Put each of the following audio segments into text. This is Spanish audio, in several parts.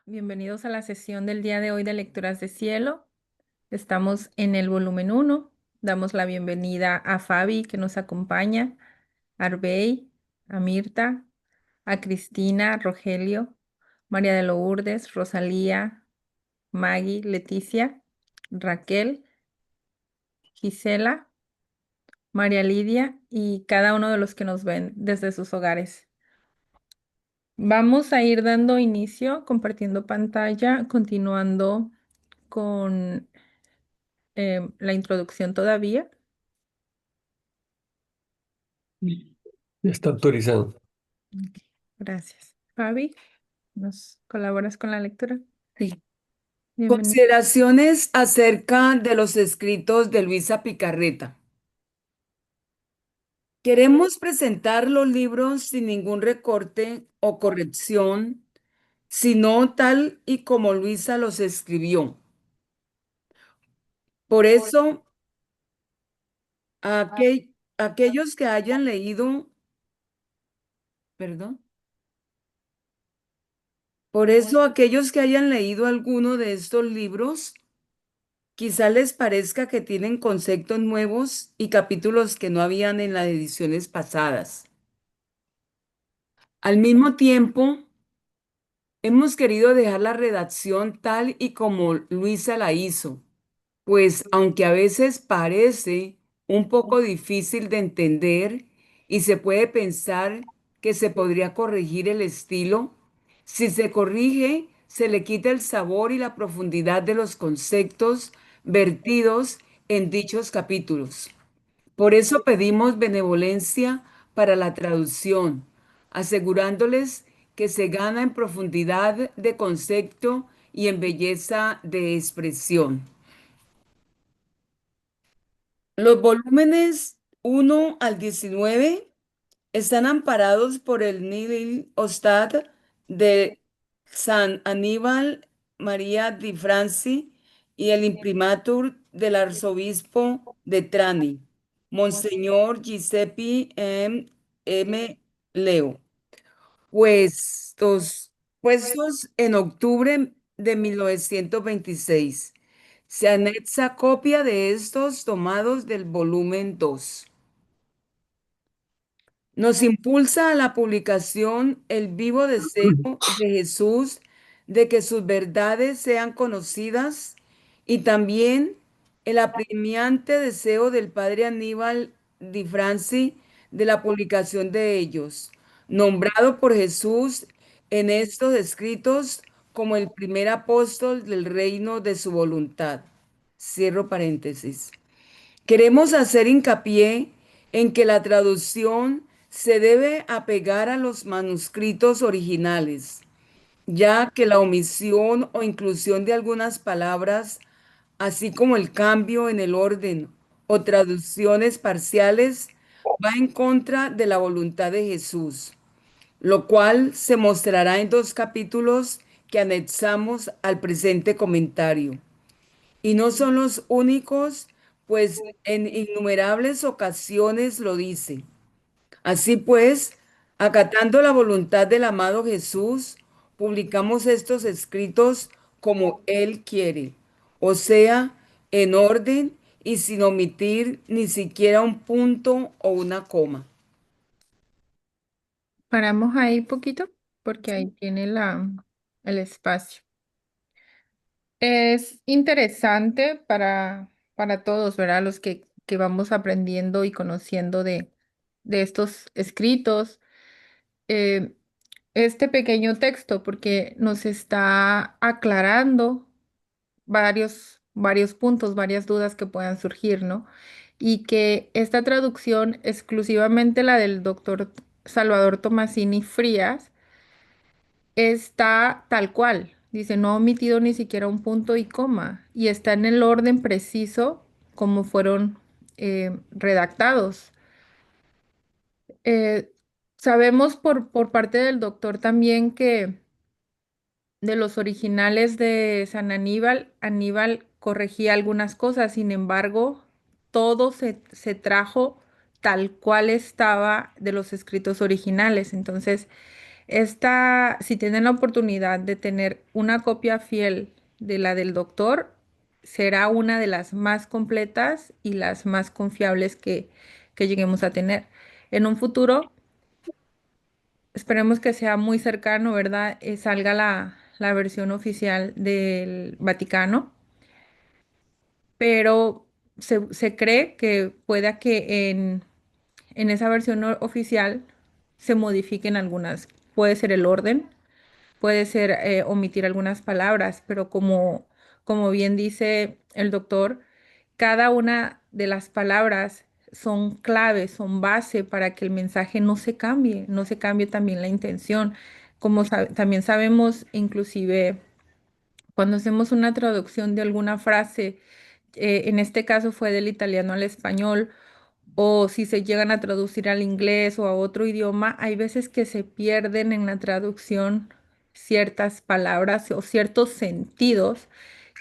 Bienvenidos a la sesión del día de hoy de Lecturas de Cielo. Estamos en el volumen uno. Damos la bienvenida a Fabi, que nos acompaña, a Arbey, a Mirta, a Cristina, Rogelio, María de Lourdes, Rosalía, Maggie, Leticia, Raquel, Gisela, María Lidia y cada uno de los que nos ven desde sus hogares. Vamos a ir dando inicio, compartiendo pantalla, continuando con la introducción todavía. Ya está autorizado. Ok, gracias. Fabi, ¿nos colaboras con la lectura? Sí. Bienvenido. Consideraciones acerca de los escritos de Luisa Picarreta. Queremos presentar los libros sin ningún recorte o corrección, sino tal y como Luisa los escribió. Por eso, aquellos que hayan leído, perdón, por eso aquellos que hayan leído alguno de estos libros, quizá les parezca que tienen conceptos nuevos y capítulos que no habían en las ediciones pasadas. Al mismo tiempo, hemos querido dejar la redacción tal y como Luisa la hizo, pues aunque a veces parece un poco difícil de entender y se puede pensar que se podría corregir el estilo, si se corrige, se le quita el sabor y la profundidad de los conceptos vertidos en dichos capítulos. Por eso pedimos benevolencia para la traducción, asegurándoles que se gana en profundidad de concepto y en belleza de expresión. Los volúmenes 1 al 19 están amparados por el Nihil Ostat de San Aníbal María di Franci y el imprimatur del arzobispo de Trani, Monseñor Giuseppe M. Leo, puestos en octubre de 1926. Se anexa copia de estos tomados del volumen 2. Nos impulsa a la publicación el vivo deseo de Jesús de que sus verdades sean conocidas y también el apremiante deseo del padre Aníbal Di Franci de la publicación de ellos, nombrado por Jesús en estos escritos como el primer apóstol del reino de su voluntad. Cierro paréntesis. Queremos hacer hincapié en que la traducción se debe apegar a los manuscritos originales, ya que la omisión o inclusión de algunas palabras, así como el cambio en el orden o traducciones parciales, va en contra de la voluntad de Jesús, lo cual se mostrará en 2 capítulos que anexamos al presente comentario. Y no son los únicos, pues en innumerables ocasiones lo dice. Así pues, acatando la voluntad del amado Jesús, publicamos estos escritos como Él quiere, o sea, en orden y sin omitir ni siquiera un punto o una coma. Paramos ahí poquito porque ahí tiene el espacio. Es interesante para todos, ¿verdad? Los que vamos aprendiendo y conociendo de estos escritos. eh, este pequeño texto porque nos está aclarando varios puntos, varias dudas que puedan surgir, ¿no? Y que esta traducción, exclusivamente la del doctor Salvador Tomasini Frías, está tal cual. Dice, no ha omitido ni siquiera un punto y coma, y está en el orden preciso como fueron redactados. Eh, sabemos por parte del doctor también que de los originales de San Aníbal, Aníbal corregía algunas cosas, sin embargo, todo se trajo tal cual estaba de los escritos originales. Entonces, Si tienen la oportunidad de tener una copia fiel de la del doctor, será una de las más completas y las más confiables que lleguemos a tener. En un futuro, esperemos que sea muy cercano, ¿verdad? Salga la versión oficial del Vaticano, pero se cree que pueda que en esa versión oficial se modifiquen algunas, puede ser el orden, puede ser omitir algunas palabras, pero como bien dice el doctor, cada una de las palabras son claves, son base para que el mensaje no se cambie también la intención. También sabemos, inclusive, cuando hacemos una traducción de alguna frase, en este caso fue del italiano al español, o si se llegan a traducir al inglés o a otro idioma, hay veces que se pierden en la traducción ciertas palabras o ciertos sentidos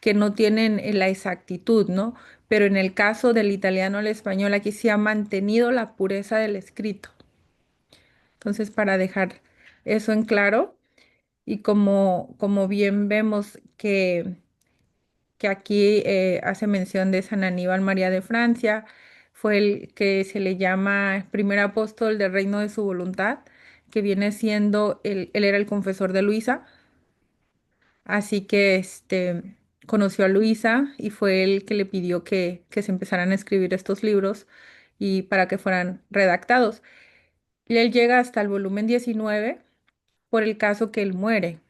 que no tienen la exactitud, ¿no? Pero en el caso del italiano al español, aquí se ha mantenido la pureza del escrito. Entonces, para dejar eso en claro, y como bien vemos que aquí hace mención de San Aníbal María de Francia, fue el que se le llama primer apóstol del reino de su voluntad, que viene siendo, él era el confesor de Luisa, así que conoció a Luisa y fue él que le pidió que se empezaran a escribir estos libros y para que fueran redactados. Y él llega hasta el volumen 19 por el caso que él muere.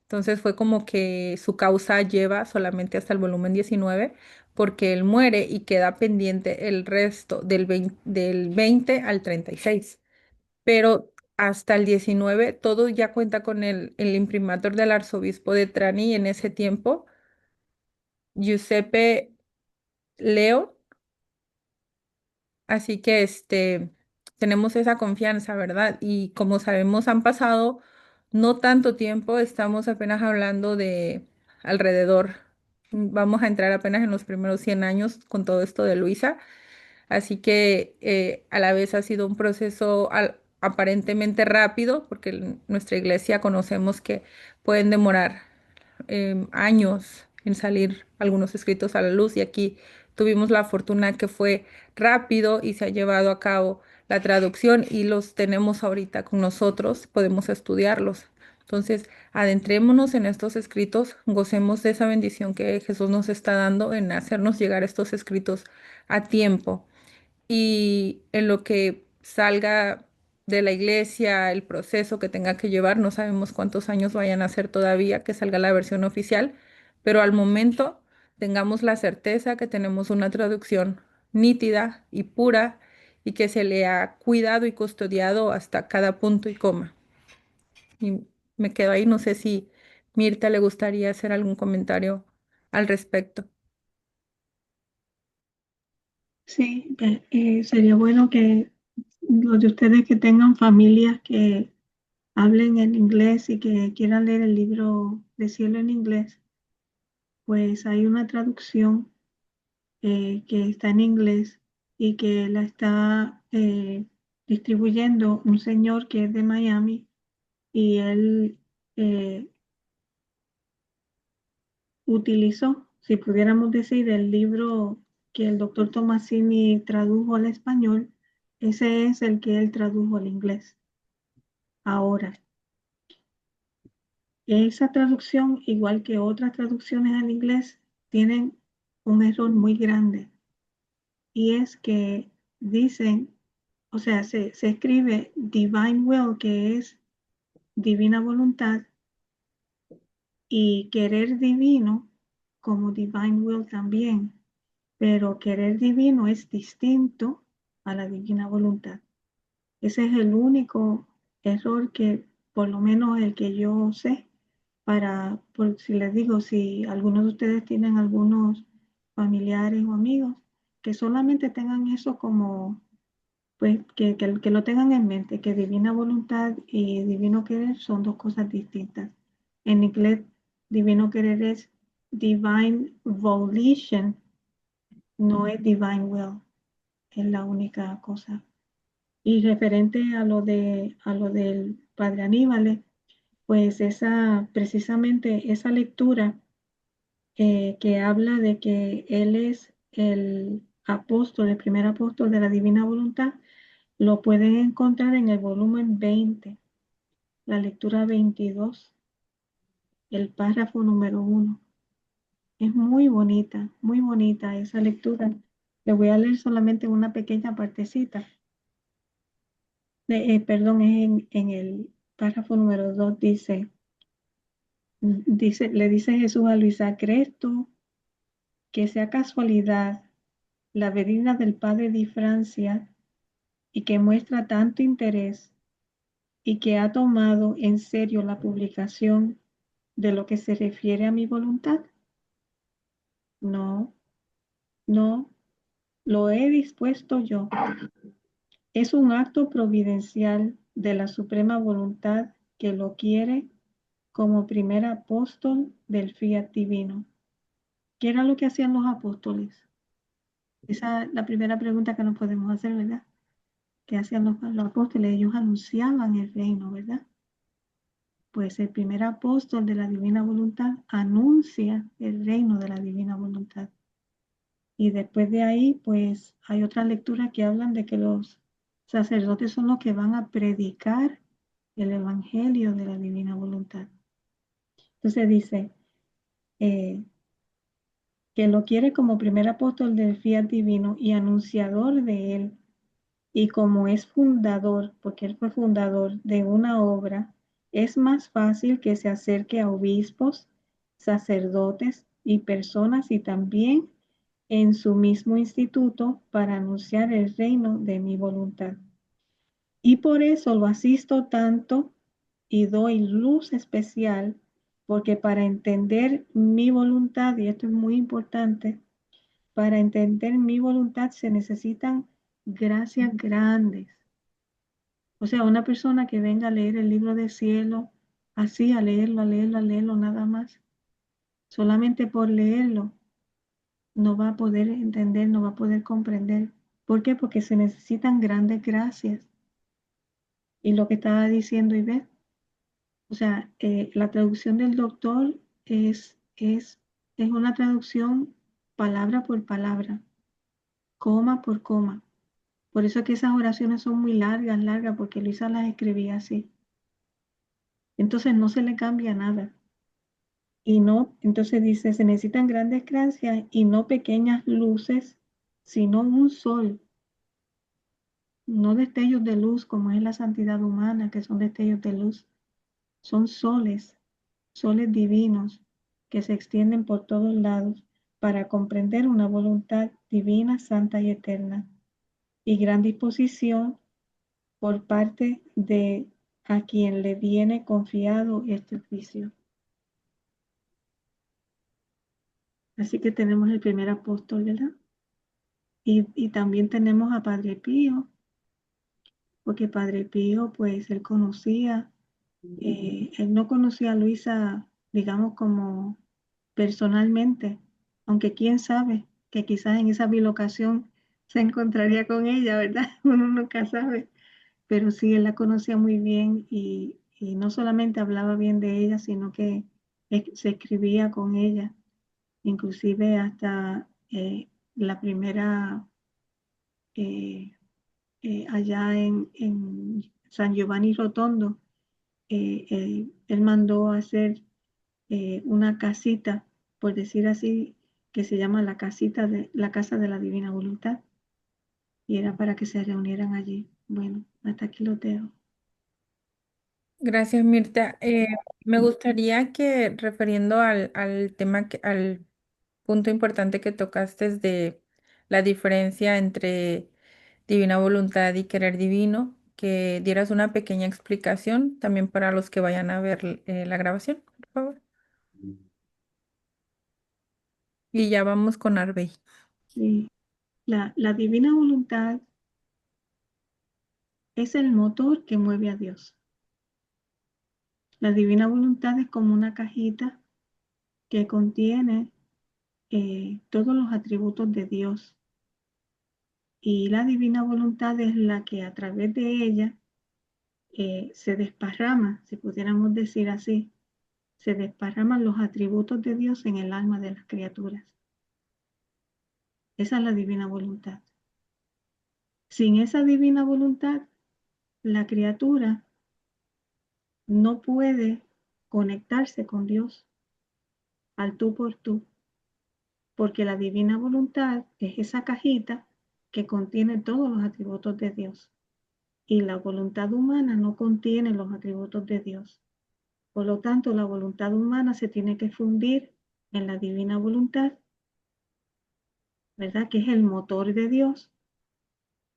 Entonces fue como que su causa lleva solamente hasta el volumen 19 porque él muere y queda pendiente el resto del 20 al 36. Pero hasta el 19 todo ya cuenta con el imprimatur del arzobispo de Trani en ese tiempo, Giuseppe Leo. Así que tenemos esa confianza, ¿verdad? Y como sabemos, han pasado no tanto tiempo, estamos apenas hablando de alrededor, vamos a entrar apenas en los primeros 100 años con todo esto de Luisa. Así que a la vez ha sido un proceso aparentemente rápido, porque en nuestra iglesia conocemos que pueden demorar años en salir algunos escritos a la luz y aquí tuvimos la fortuna que fue rápido y se ha llevado a cabo la traducción y los tenemos ahorita con nosotros, podemos estudiarlos. Entonces, adentrémonos en estos escritos, gocemos de esa bendición que Jesús nos está dando en hacernos llegar estos escritos a tiempo y en lo que salga de la iglesia, el proceso que tenga que llevar, no sabemos cuántos años vayan a ser todavía que salga la versión oficial, pero al momento tengamos la certeza que tenemos una traducción nítida y pura y que se le ha cuidado y custodiado hasta cada punto y coma. Y me quedo ahí, no sé si Mirta le gustaría hacer algún comentario al respecto. Sí, sería bueno que los de ustedes que tengan familias que hablen en inglés y que quieran leer el libro de Cielo en inglés, pues hay una traducción que está en inglés y que la está distribuyendo un señor que es de Miami y él eh, utilizó, si pudiéramos decir, el libro que el doctor Tomasini tradujo al español, ese es el que él tradujo al inglés. Ahora, esa traducción, igual que otras traducciones al inglés, tienen un error muy grande y es que dicen, o sea, se escribe divine will, que es divina voluntad, y querer divino como divine will también, pero querer divino es distinto a la divina voluntad. Ese es el único error que, por lo menos el que yo sé, por si les digo, si algunos de ustedes tienen algunos familiares o amigos, que solamente tengan eso como, pues, que lo tengan en mente, que divina voluntad y divino querer son dos cosas distintas. En inglés, divino querer es divine volition, no es divine will, es la única cosa. Y referente a lo del padre Aníbal, pues precisamente esa lectura que habla de que él es el apóstol, el primer apóstol de la divina voluntad, lo pueden encontrar en el volumen 20, la lectura 22, el párrafo número 1. Es muy bonita esa lectura. Le voy a leer solamente una pequeña partecita. Perdón, es en el párrafo número 2, le dice Jesús a Luisa: ¿crees tú que sea casualidad la venida del padre de Francia y que muestra tanto interés y que ha tomado en serio la publicación de lo que se refiere a mi voluntad? No, no, lo he dispuesto yo. Es un acto providencial de la suprema voluntad que lo quiere como primer apóstol del fiat divino. ¿Qué era lo que hacían los apóstoles? Esa es la primera pregunta que nos podemos hacer, ¿verdad? ¿Qué hacían los apóstoles? Ellos anunciaban el reino, ¿verdad? Pues el primer apóstol de la divina voluntad anuncia el reino de la divina voluntad. Y después de ahí, pues hay otras lecturas que hablan de que los sacerdotes son los que van a predicar el evangelio de la divina voluntad. Entonces dice eh, que lo quiere como primer apóstol del fiat divino y anunciador de él. Y como es fundador, porque él fue fundador de una obra, es más fácil que se acerque a obispos, sacerdotes y personas y también en su mismo instituto para anunciar el reino de mi voluntad. Y por eso lo asisto tanto y doy luz especial, porque para entender mi voluntad, y esto es muy importante, para entender mi voluntad se necesitan gracias grandes. O sea, una persona que venga a leer el libro del cielo, así a leerlo, a leerlo, a leerlo nada más, solamente por leerlo, no va a poder entender, no va a poder comprender. ¿Por qué? Porque se necesitan grandes gracias. Y lo que estaba diciendo Ivette, o sea, la traducción del doctor es una traducción palabra por palabra, coma por coma. Por eso es que esas oraciones son muy largas, largas, porque Luisa las escribía así. Entonces no se le cambia nada. Y no, entonces dice, se necesitan grandes gracias y no pequeñas luces, sino un sol, no destellos de luz como es la santidad humana, que son destellos de luz, son soles, soles divinos que se extienden por todos lados para comprender una voluntad divina, santa y eterna, y gran disposición por parte de a quien le viene confiado este oficio. Así que tenemos el primer apóstol, ¿verdad? Y también tenemos a Padre Pío, porque Padre Pío, pues él no conocía a Luisa, digamos, como personalmente, aunque quién sabe que quizás en esa bilocación se encontraría con ella, ¿verdad? Uno nunca sabe, pero sí, él la conocía muy bien y no solamente hablaba bien de ella, sino que se escribía con ella, inclusive hasta la primera eh, allá en San Giovanni Rotondo, él mandó a hacer una casita, por decir así, que se llama la Casa de la Divina Voluntad, y era para que se reunieran allí. Bueno, hasta aquí lo dejo. Gracias, Mirta. Me gustaría que, refiriendo al tema, al punto importante que tocaste de la diferencia entre divina voluntad y querer divino, que dieras una pequeña explicación también para los que vayan a ver la grabación, por favor. Y ya vamos con Arbey. Sí, la Divina Voluntad es el motor que mueve a Dios. La Divina Voluntad es como una cajita que contiene todos los atributos de Dios y la divina voluntad es la que a través de ella se desparrama, si pudiéramos decir así, se desparraman los atributos de Dios en el alma de las criaturas. Esa es la divina voluntad. Sin esa divina voluntad, la criatura no puede conectarse con Dios al tú por tú, porque la divina voluntad es esa cajita que contiene todos los atributos de Dios y la voluntad humana no contiene los atributos de Dios. Por lo tanto, la voluntad humana se tiene que fundir en la divina voluntad, ¿verdad? Que es el motor de Dios,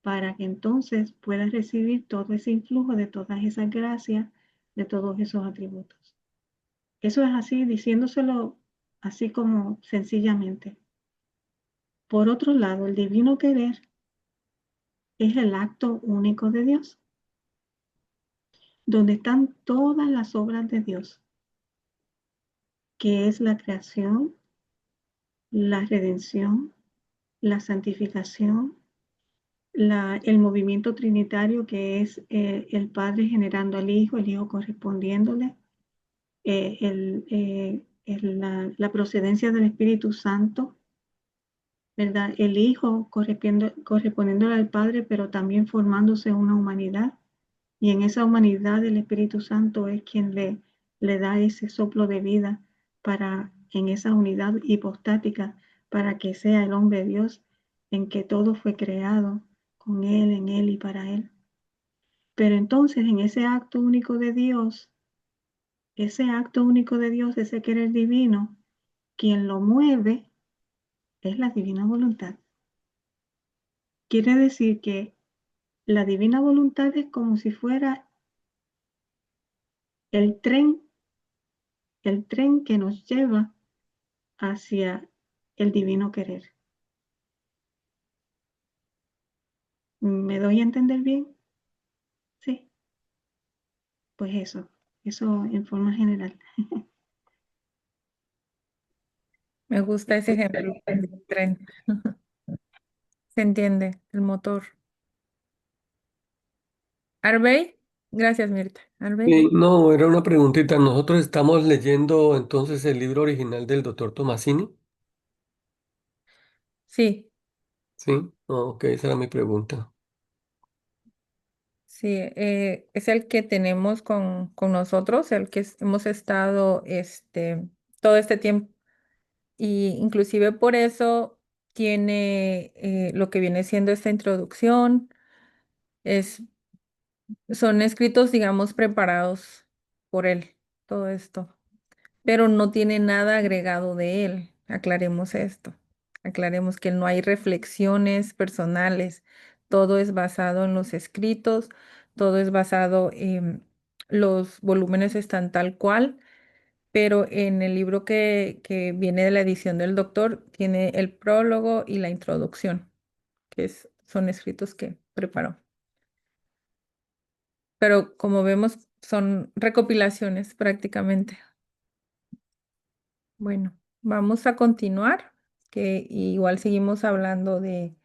para que entonces pueda recibir todo ese influjo de todas esas gracias, de todos esos atributos. Eso es así, diciéndoselo así como sencillamente. Por otro lado, el divino querer es el acto único de Dios, donde están todas las obras de Dios, que es la creación, la redención, la santificación, el movimiento trinitario que es el Padre generando al Hijo, el Hijo correspondiéndole, la procedencia del Espíritu Santo, ¿verdad? El Hijo correspondiéndole al Padre, pero también formándose una humanidad. Y en esa humanidad el Espíritu Santo es quien le da ese soplo de vida para, en esa unidad hipostática, para que sea el hombre Dios, en que todo fue creado con Él, en Él y para Él. Pero entonces en ese acto único de Dios, ese querer divino, quien lo mueve es la divina voluntad. Quiere decir que la divina voluntad es como si fuera el tren que nos lleva hacia el divino querer. ¿Me doy a entender bien? Sí, pues eso en forma general. Me gusta ese ejemplo del tren. Se entiende, el motor. Arbey, gracias, Mirta. Arbey, No, era una preguntita. Nosotros estamos leyendo entonces el libro original del doctor Tomasini. sí, Sí, ok, esa era mi pregunta. sí, es el que tenemos con nosotros, el que hemos estado todo este tiempo. Y inclusive por eso tiene lo que viene siendo esta introducción. Es, son escritos, digamos, preparados por él, todo esto, pero no tiene nada agregado de él. Aclaremos esto. Aclaremos que no hay reflexiones personales. Todo es basado en los escritos, todo es basado en los volúmenes están tal cual, pero en el libro que viene de la edición del doctor tiene el prólogo y la introducción, son escritos que preparó. Pero como vemos, son recopilaciones prácticamente. Bueno, vamos a continuar, que igual seguimos hablando de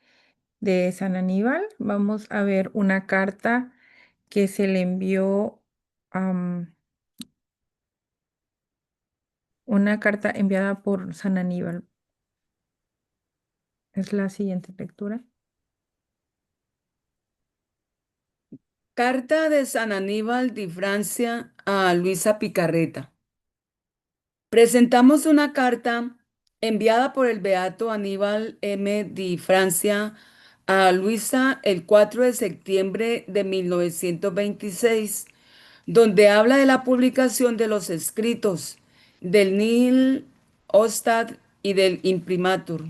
San Aníbal. Vamos a ver una carta que se le envió, una carta enviada por San Aníbal. Es la siguiente lectura. Carta de San Aníbal de Francia a Luisa Picarreta. Presentamos una carta enviada por el beato Aníbal M. de Francia a Luisa el 4 de septiembre de 1926, donde habla de la publicación de los escritos del Nihil Ostad y del Imprimatur.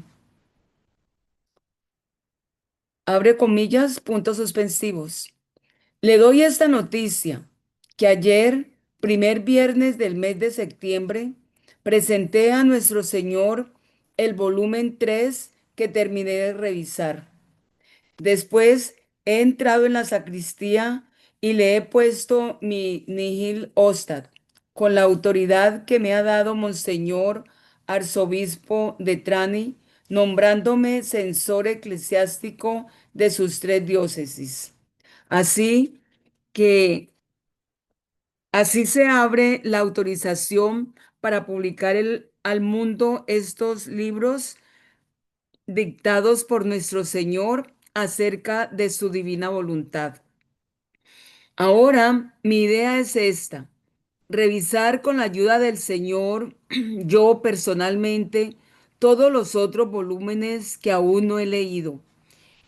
Abre comillas, puntos suspensivos. Le doy esta noticia, que ayer, primer viernes del mes de septiembre, presenté a nuestro Señor el volumen 3 que terminé de revisar. Después he entrado en la sacristía y le he puesto mi nihil ostad, con la autoridad que me ha dado Monseñor Arzobispo de Trani, nombrándome censor eclesiástico de sus 3 diócesis. Así que así se abre la autorización para publicar al mundo estos libros dictados por nuestro Señor acerca de su divina voluntad. Ahora, mi idea es esta: revisar con la ayuda del Señor, yo personalmente, todos los otros volúmenes que aún no he leído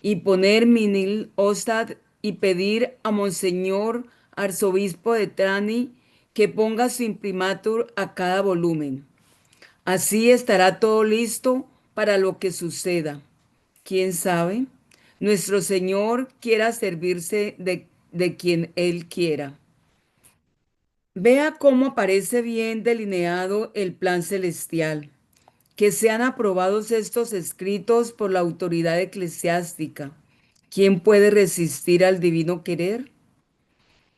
y poner mi nil ostad y pedir a Monseñor Arzobispo de Trani que ponga su imprimatur a cada volumen. Así estará todo listo para lo que suceda. ¿Quién sabe? Nuestro Señor quiera servirse de quien Él quiera. Vea cómo aparece bien delineado el plan celestial. Que sean aprobados estos escritos por la autoridad eclesiástica. ¿Quién puede resistir al divino querer?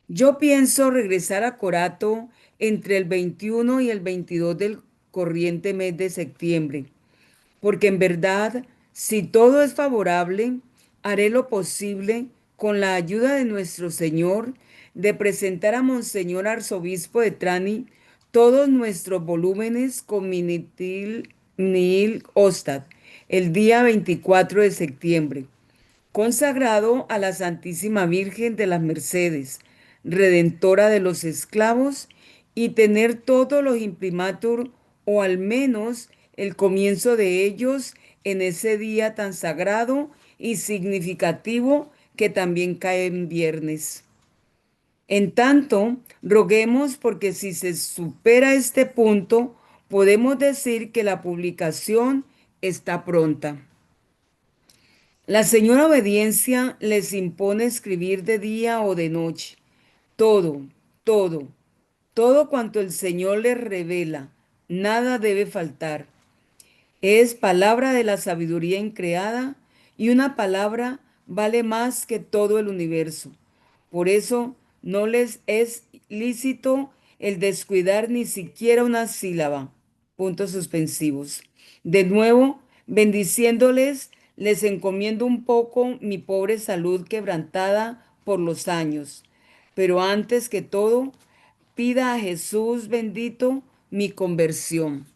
Yo pienso regresar a Corato entre el 21 y el 22 del corriente mes de septiembre, porque en verdad, si todo es favorable, haré lo posible, con la ayuda de nuestro Señor, de presentar a Monseñor Arzobispo de Trani todos nuestros volúmenes con Minitil Nihil Ostad el día 24 de septiembre, consagrado a la Santísima Virgen de las Mercedes, Redentora de los esclavos, y tener todos los imprimatur, o al menos el comienzo de ellos, en ese día tan sagrado y significativo que también cae en viernes. En tanto, roguemos porque si se supera este punto, podemos decir que la publicación está pronta. La señora Obediencia les impone escribir de día o de noche. Todo, todo, todo cuanto el Señor les revela. Nada debe faltar. Es palabra de la sabiduría increada, y una palabra vale más que todo el universo. Por eso no les es lícito el descuidar ni siquiera una sílaba. Puntos suspensivos. De nuevo, bendiciéndoles, les encomiendo un poco mi pobre salud quebrantada por los años. Pero antes que todo, pida a Jesús bendito mi conversión.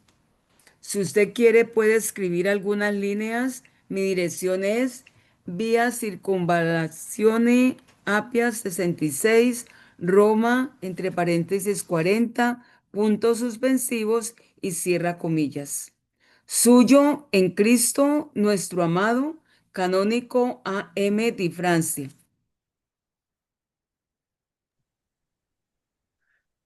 Si usted quiere, puede escribir algunas líneas. Mi dirección es vía Circunvalazione Apia 66, Roma, entre paréntesis 40, puntos suspensivos y cierra comillas. Suyo en Cristo, nuestro amado, canónico A. M. Di Francia.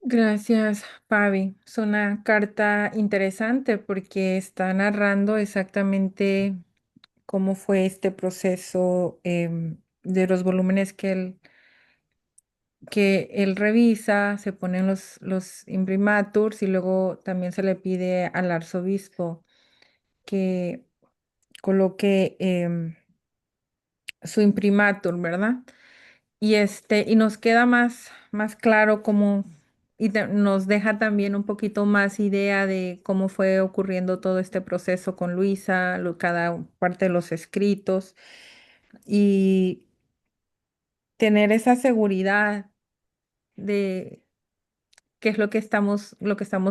Gracias, Fabi. Es una carta interesante porque está narrando exactamente cómo fue este proceso de los volúmenes que él revisa, se ponen los imprimaturs y luego también se le pide al arzobispo que coloque su imprimatur, ¿verdad? Y nos queda más claro cómo, nos deja también un poquito más idea de cómo fue ocurriendo todo este proceso con Luisa, cada parte de los escritos y tener esa seguridad de qué es lo que estamos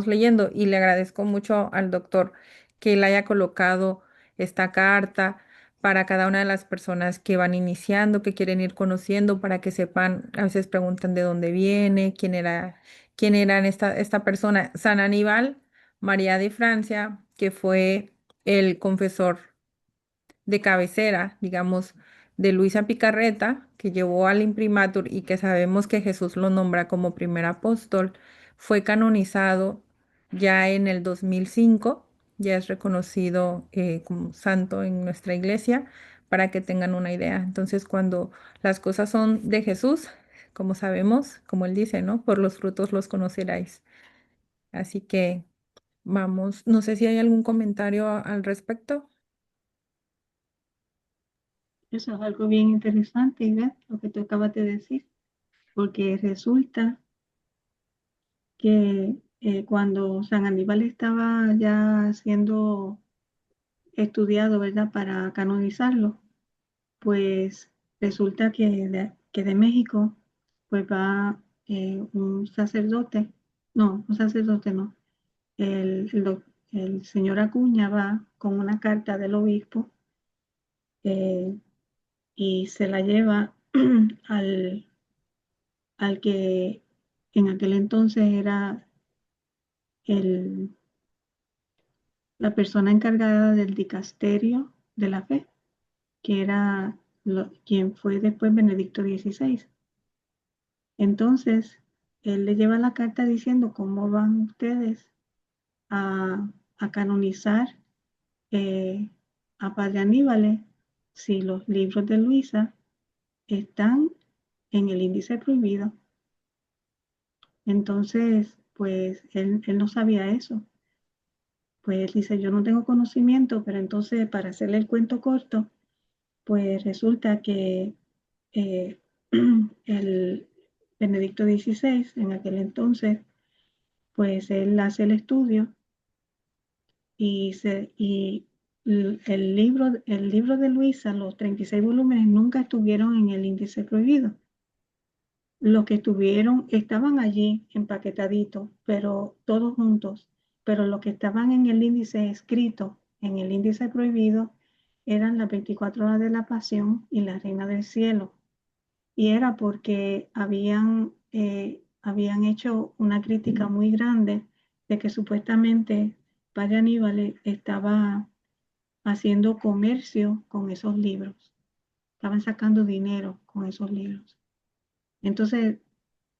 leyendo. Y le agradezco mucho al doctor que él haya colocado esta carta para cada una de las personas que van iniciando, que quieren ir conociendo, para que sepan, a veces preguntan de dónde viene, quién era esta persona. San Aníbal María de Francia, que fue el confesor de cabecera, digamos, de Luisa Picarreta, que llevó al imprimatur y que sabemos que Jesús lo nombra como primer apóstol, fue canonizado ya en el 2005, ya es reconocido como santo en nuestra iglesia, para que tengan una idea. Entonces, cuando las cosas son de Jesús, como sabemos, como él dice, ¿no? Por los frutos los conoceráis. Así que vamos, no sé si hay algún comentario al respecto. Eso es algo bien interesante, Ivette, lo que tú acabas de decir, porque resulta que cuando San Aníbal estaba ya siendo estudiado, ¿verdad? Para canonizarlo, pues resulta que de México, pues va un sacerdote, no, un sacerdote no, el señor Acuña va con una carta del obispo eh, y se la lleva al, al que en aquel entonces era el, la persona encargada del dicasterio de la fe, que era quien fue después Benedicto XVI. Entonces, él le lleva la carta diciendo cómo van ustedes a canonizar eh, a Padre Aníbal si los libros de Luisa están en el índice prohibido. Entonces, pues él no sabía eso. Pues él dice, yo no tengo conocimiento, pero entonces para hacerle el cuento corto, pues resulta que eh, el Benedicto XVI en aquel entonces, pues él hace el estudio y el libro de Luisa, los 36 volúmenes, nunca estuvieron en el índice prohibido. Los que estuvieron estaban allí empaquetaditos, pero todos juntos. Pero los que estaban en el índice escrito, en el índice prohibido, eran las 24 horas de la Pasión y la Reina del Cielo. Y era porque habían hecho una crítica muy grande de que supuestamente Padre Aníbal estaba haciendo comercio con esos libros, estaban sacando dinero con esos libros. Entonces,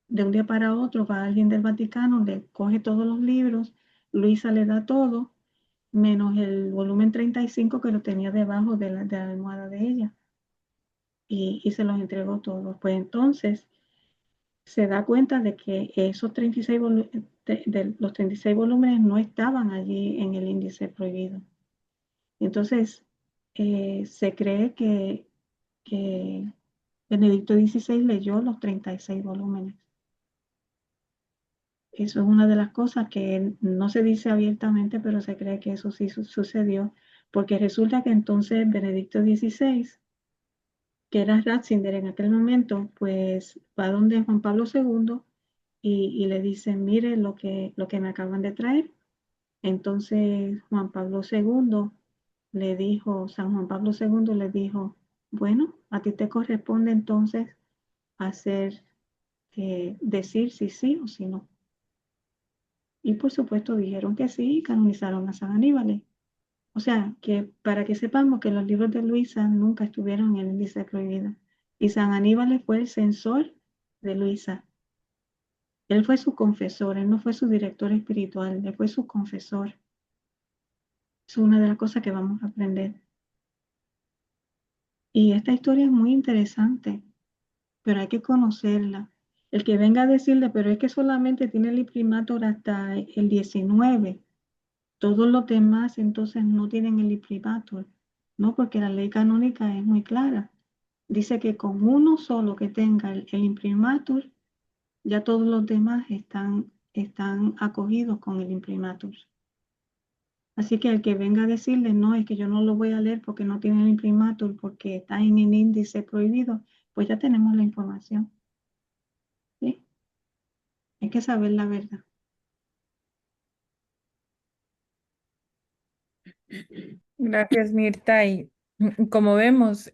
de un día para otro va alguien del Vaticano, le coge todos los libros, Luisa le da todo, menos el volumen 35 que lo tenía debajo de la almohada de ella, y se los entregó todos. Pues entonces se da cuenta de que esos 36 de los 36 volúmenes no estaban allí en el índice prohibido. Entonces, se cree que Benedicto XVI leyó los 36 volúmenes. Eso es una de las cosas que no se dice abiertamente, pero se cree que eso sí sucedió, porque resulta que entonces Benedicto XVI, que era Ratzinger en aquel momento, pues va donde Juan Pablo II y le dice, mire lo que me acaban de traer. Entonces Juan Pablo II le dijo, San Juan Pablo II le dijo, bueno, a ti te corresponde entonces hacer, decir si sí o si no. Y por supuesto dijeron que sí y canonizaron a San Aníbal. O sea, que para que sepamos que los libros de Luisa nunca estuvieron en el índice prohibido. Y San Aníbal fue el censor de Luisa. Él fue su confesor, él no fue su director espiritual, él fue su confesor. Es una de las cosas que vamos a aprender. Y esta historia es muy interesante, pero hay que conocerla. El que venga a decirle, pero es que solamente tiene el imprimatur hasta el 19. Todos los demás entonces no tienen el imprimatur, ¿no? Porque la ley canónica es muy clara. Dice que con uno solo que tenga el imprimatur, ya todos los demás están acogidos con el imprimatur. Así que el que venga a decirle, no, es que yo no lo voy a leer porque no tiene el imprimatur, porque está en el índice prohibido, pues ya tenemos la información. ¿Sí? Hay que saber la verdad. Gracias, Mirta. Y como vemos,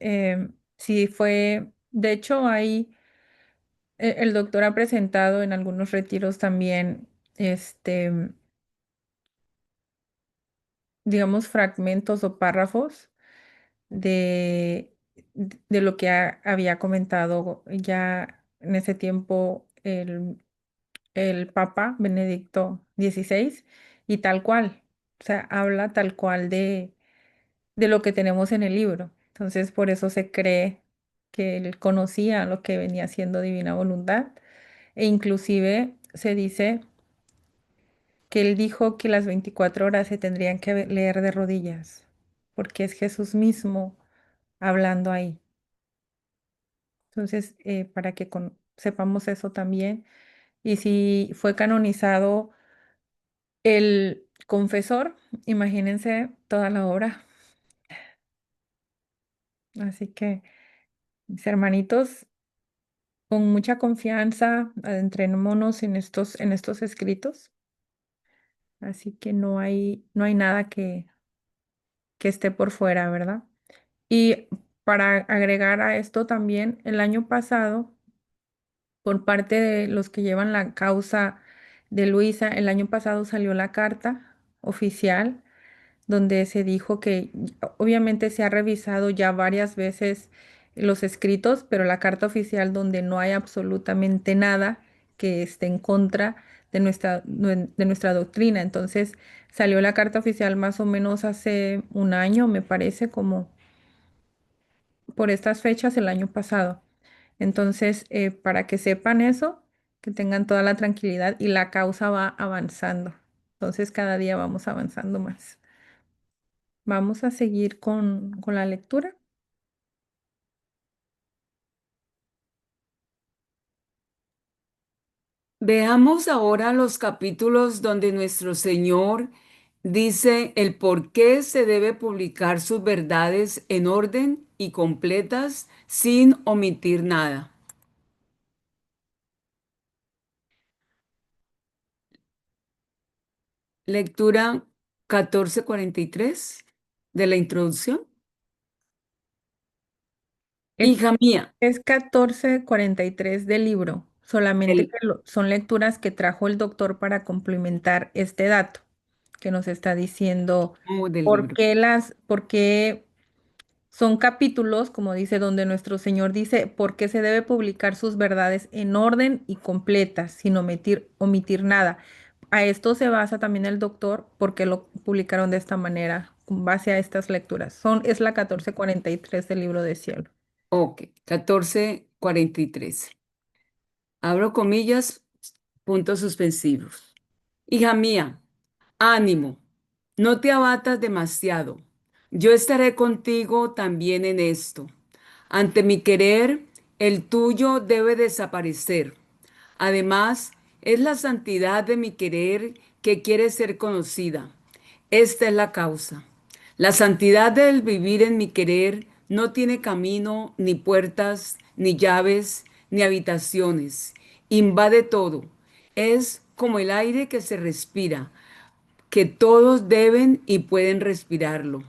sí fue, de hecho, ahí el doctor ha presentado en algunos retiros también, digamos, fragmentos o párrafos de, de lo que había comentado ya en ese tiempo el Papa Benedicto XVI y tal cual, o sea, habla tal cual de lo que tenemos en el libro. Entonces, por eso se cree que él conocía lo que venía siendo divina voluntad e inclusive se dice que él dijo que las 24 horas se tendrían que leer de rodillas, porque es Jesús mismo hablando ahí. Entonces, para que sepamos eso también. Y si fue canonizado el confesor, imagínense toda la obra. Así que, mis hermanitos, con mucha confianza, adentrémonos en estos escritos. Así que no hay nada que esté por fuera, ¿verdad? Y para agregar a esto también, el año pasado, por parte de los que llevan la causa de Luisa, el año pasado salió la carta oficial donde se dijo que obviamente se ha revisado ya varias veces los escritos, pero la carta oficial donde no hay absolutamente nada que esté en contra de de nuestra doctrina. Entonces salió la carta oficial más o menos hace un año, me parece, como por estas fechas el año pasado. Entonces, para que sepan eso, que tengan toda la tranquilidad y la causa va avanzando. Entonces, cada día vamos avanzando más. Vamos a seguir con la lectura. Veamos ahora los capítulos donde nuestro Señor dice el por qué se debe publicar sus verdades en orden y completas sin omitir nada. Lectura 1443 de la introducción. Es, Hija mía, es 1443 del libro, solamente el que son lecturas que trajo el doctor para complementar este dato que nos está diciendo del libro. por qué son capítulos, como dice, donde nuestro Señor dice por qué se debe publicar sus verdades en orden y completas, sin omitir nada. A esto se basa también el doctor, porque lo publicaron de esta manera, con base a estas lecturas. Es la 1443 del libro de cielo. Ok, 1443. Abro comillas, puntos suspensivos. Hija mía, ánimo, no te abatas demasiado. Yo estaré contigo también en esto. Ante mi querer, el tuyo debe desaparecer. Además, es la santidad de mi querer que quiere ser conocida. Esta es la causa. La santidad del vivir en mi querer no tiene camino, ni puertas, ni llaves, ni habitaciones. Invade todo. Es como el aire que se respira, que todos deben y pueden respirarlo.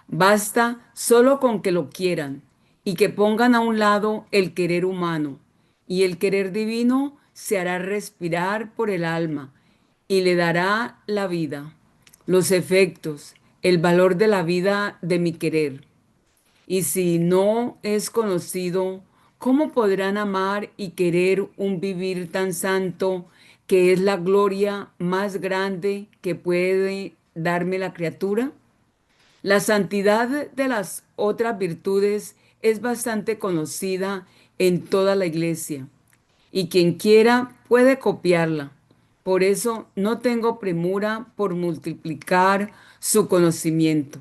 Basta solo con que lo quieran y que pongan a un lado el querer humano, y el querer divino se hará respirar por el alma y le dará la vida, los efectos, el valor de la vida de mi querer. Y si no es conocido, ¿cómo podrán amar y querer un vivir tan santo que es la gloria más grande que puede darme la criatura? La santidad de las otras virtudes es bastante conocida en toda la iglesia y quien quiera puede copiarla. Por eso no tengo premura por multiplicar su conocimiento,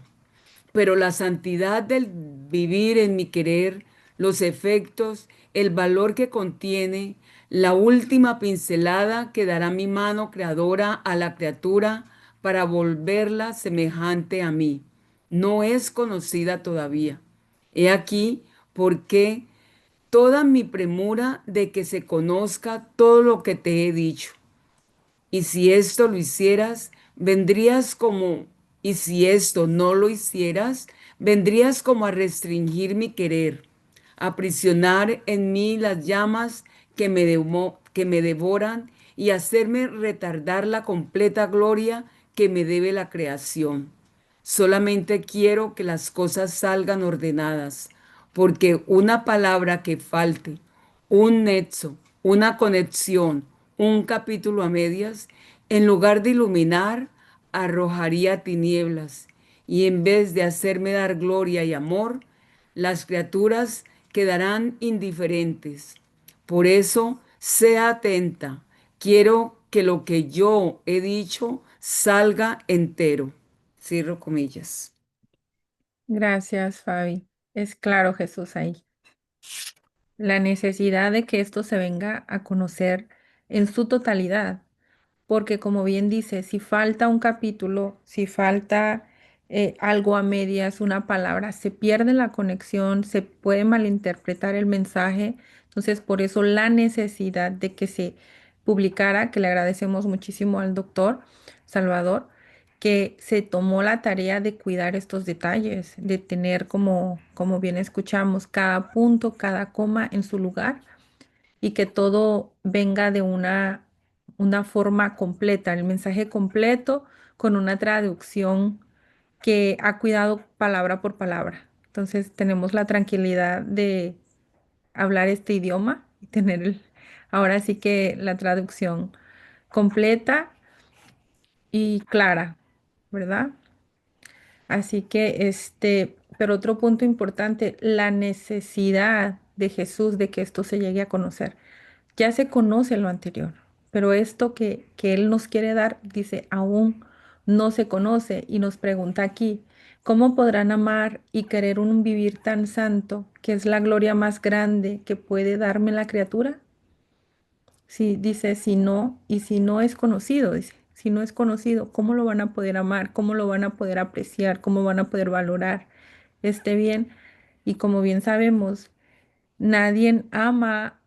pero la santidad del vivir en mi querer, los efectos, el valor que contiene, la última pincelada que dará mi mano creadora a la criatura para volverla semejante a mí, no es conocida todavía. He aquí por qué toda mi premura de que se conozca todo lo que te he dicho. Y si esto lo hicieras, vendrías como, y si esto no lo hicieras, vendrías como a restringir mi querer, a aprisionar en mí las llamas que me devoran y hacerme retardar la completa gloria que me debe la creación. Solamente quiero que las cosas salgan ordenadas, porque una palabra que falte, un nexo, una conexión, un capítulo a medias, en lugar de iluminar, arrojaría tinieblas, y en vez de hacerme dar gloria y amor, las criaturas quedarán indiferentes. Por eso, sea atenta. Quiero que lo que yo he dicho salga entero. Cierro comillas. Gracias, Fabi. Es claro, Jesús, ahí. La necesidad de que esto se venga a conocer en su totalidad, porque como bien dice, si falta un capítulo, si falta algo a medias, una palabra, se pierde la conexión, se puede malinterpretar el mensaje. Entonces, por eso la necesidad de que se publicara, que le agradecemos muchísimo al doctor Salvador, que se tomó la tarea de cuidar estos detalles, de tener como bien escuchamos, cada punto, cada coma en su lugar y que todo venga de una forma completa, el mensaje completo con una traducción que ha cuidado palabra por palabra. Entonces tenemos la tranquilidad de hablar este idioma y tener ahora sí que la traducción completa y clara, ¿verdad? Así que pero otro punto importante, la necesidad de Jesús de que esto se llegue a conocer. Ya se conoce lo anterior, pero esto que Él nos quiere dar, dice, aún no se conoce y nos pregunta aquí, ¿cómo podrán amar y querer un vivir tan santo, que es la gloria más grande que puede darme la criatura? Si dice, si no, y si no es conocido, dice, si no es conocido, ¿cómo lo van a poder amar? ¿Cómo lo van a poder apreciar? ¿Cómo van a poder valorar este bien? Y como bien sabemos, nadie ama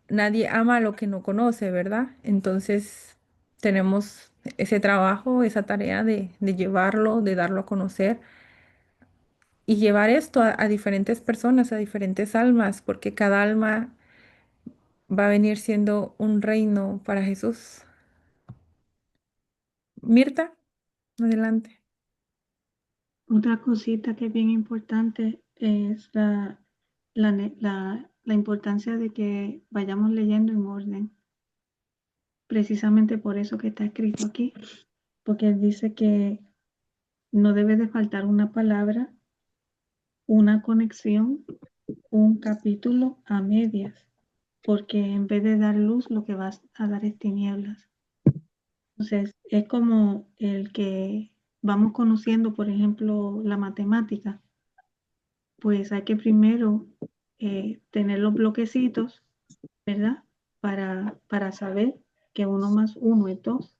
lo que no conoce, ¿verdad? Entonces tenemos ese trabajo, esa tarea de llevarlo, de darlo a conocer y llevar esto a diferentes personas, a diferentes almas, porque cada alma va a venir siendo un reino para Jesús. Mirta, adelante. Otra cosita que es bien importante es la importancia de que vayamos leyendo en orden. Precisamente por eso que está escrito aquí, porque él dice que no debe de faltar una palabra, una conexión, un capítulo a medias, porque en vez de dar luz, lo que va a dar es tinieblas. Entonces, es como el que vamos conociendo, por ejemplo, la matemática, pues hay que primero tener los bloquecitos, ¿verdad? Para saber que uno más uno es dos,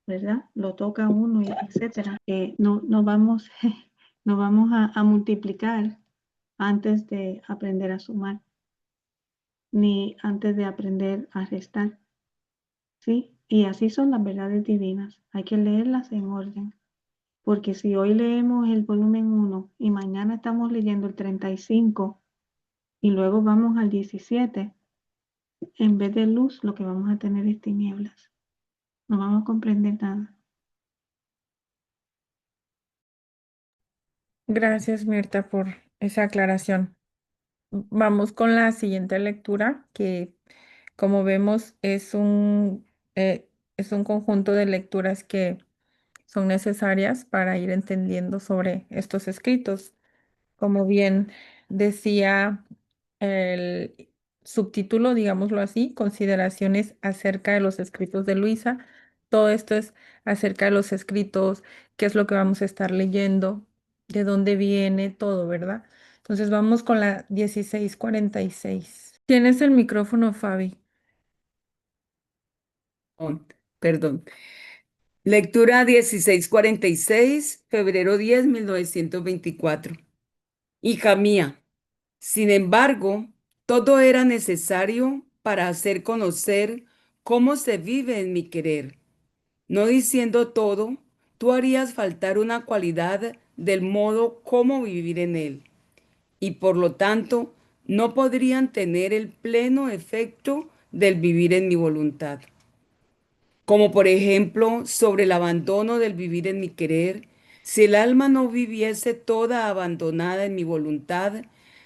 ¿verdad? Lo toca uno y etcétera. No vamos, no vamos a multiplicar antes de aprender a sumar, ni antes de aprender a restar, ¿sí? Y así son las verdades divinas. Hay que leerlas en orden, porque si hoy leemos el volumen uno y mañana estamos leyendo el 35 y luego vamos al 17, en vez de luz lo que vamos a tener es tinieblas. No vamos a comprender nada. Gracias, Mirta, por esa aclaración. Vamos con la siguiente lectura, que como vemos es un conjunto de lecturas que son necesarias para ir entendiendo sobre estos escritos. Como bien decía el subtítulo, digámoslo así, consideraciones acerca de los escritos de Luisa. Todo esto es acerca de los escritos, qué es lo que vamos a estar leyendo, de dónde viene todo, ¿verdad? Entonces vamos con la 1646. Tienes el micrófono, Fabi. Perdón. Lectura 1646, febrero 10, 1924. Hija mía, sin embargo, todo era necesario para hacer conocer cómo se vive en mi querer. No diciendo todo, tú harías faltar una cualidad del modo como vivir en él, y por lo tanto no podrían tener el pleno efecto del vivir en mi voluntad. Como por ejemplo sobre el abandono del vivir en mi querer, si el alma no viviese toda abandonada en mi voluntad,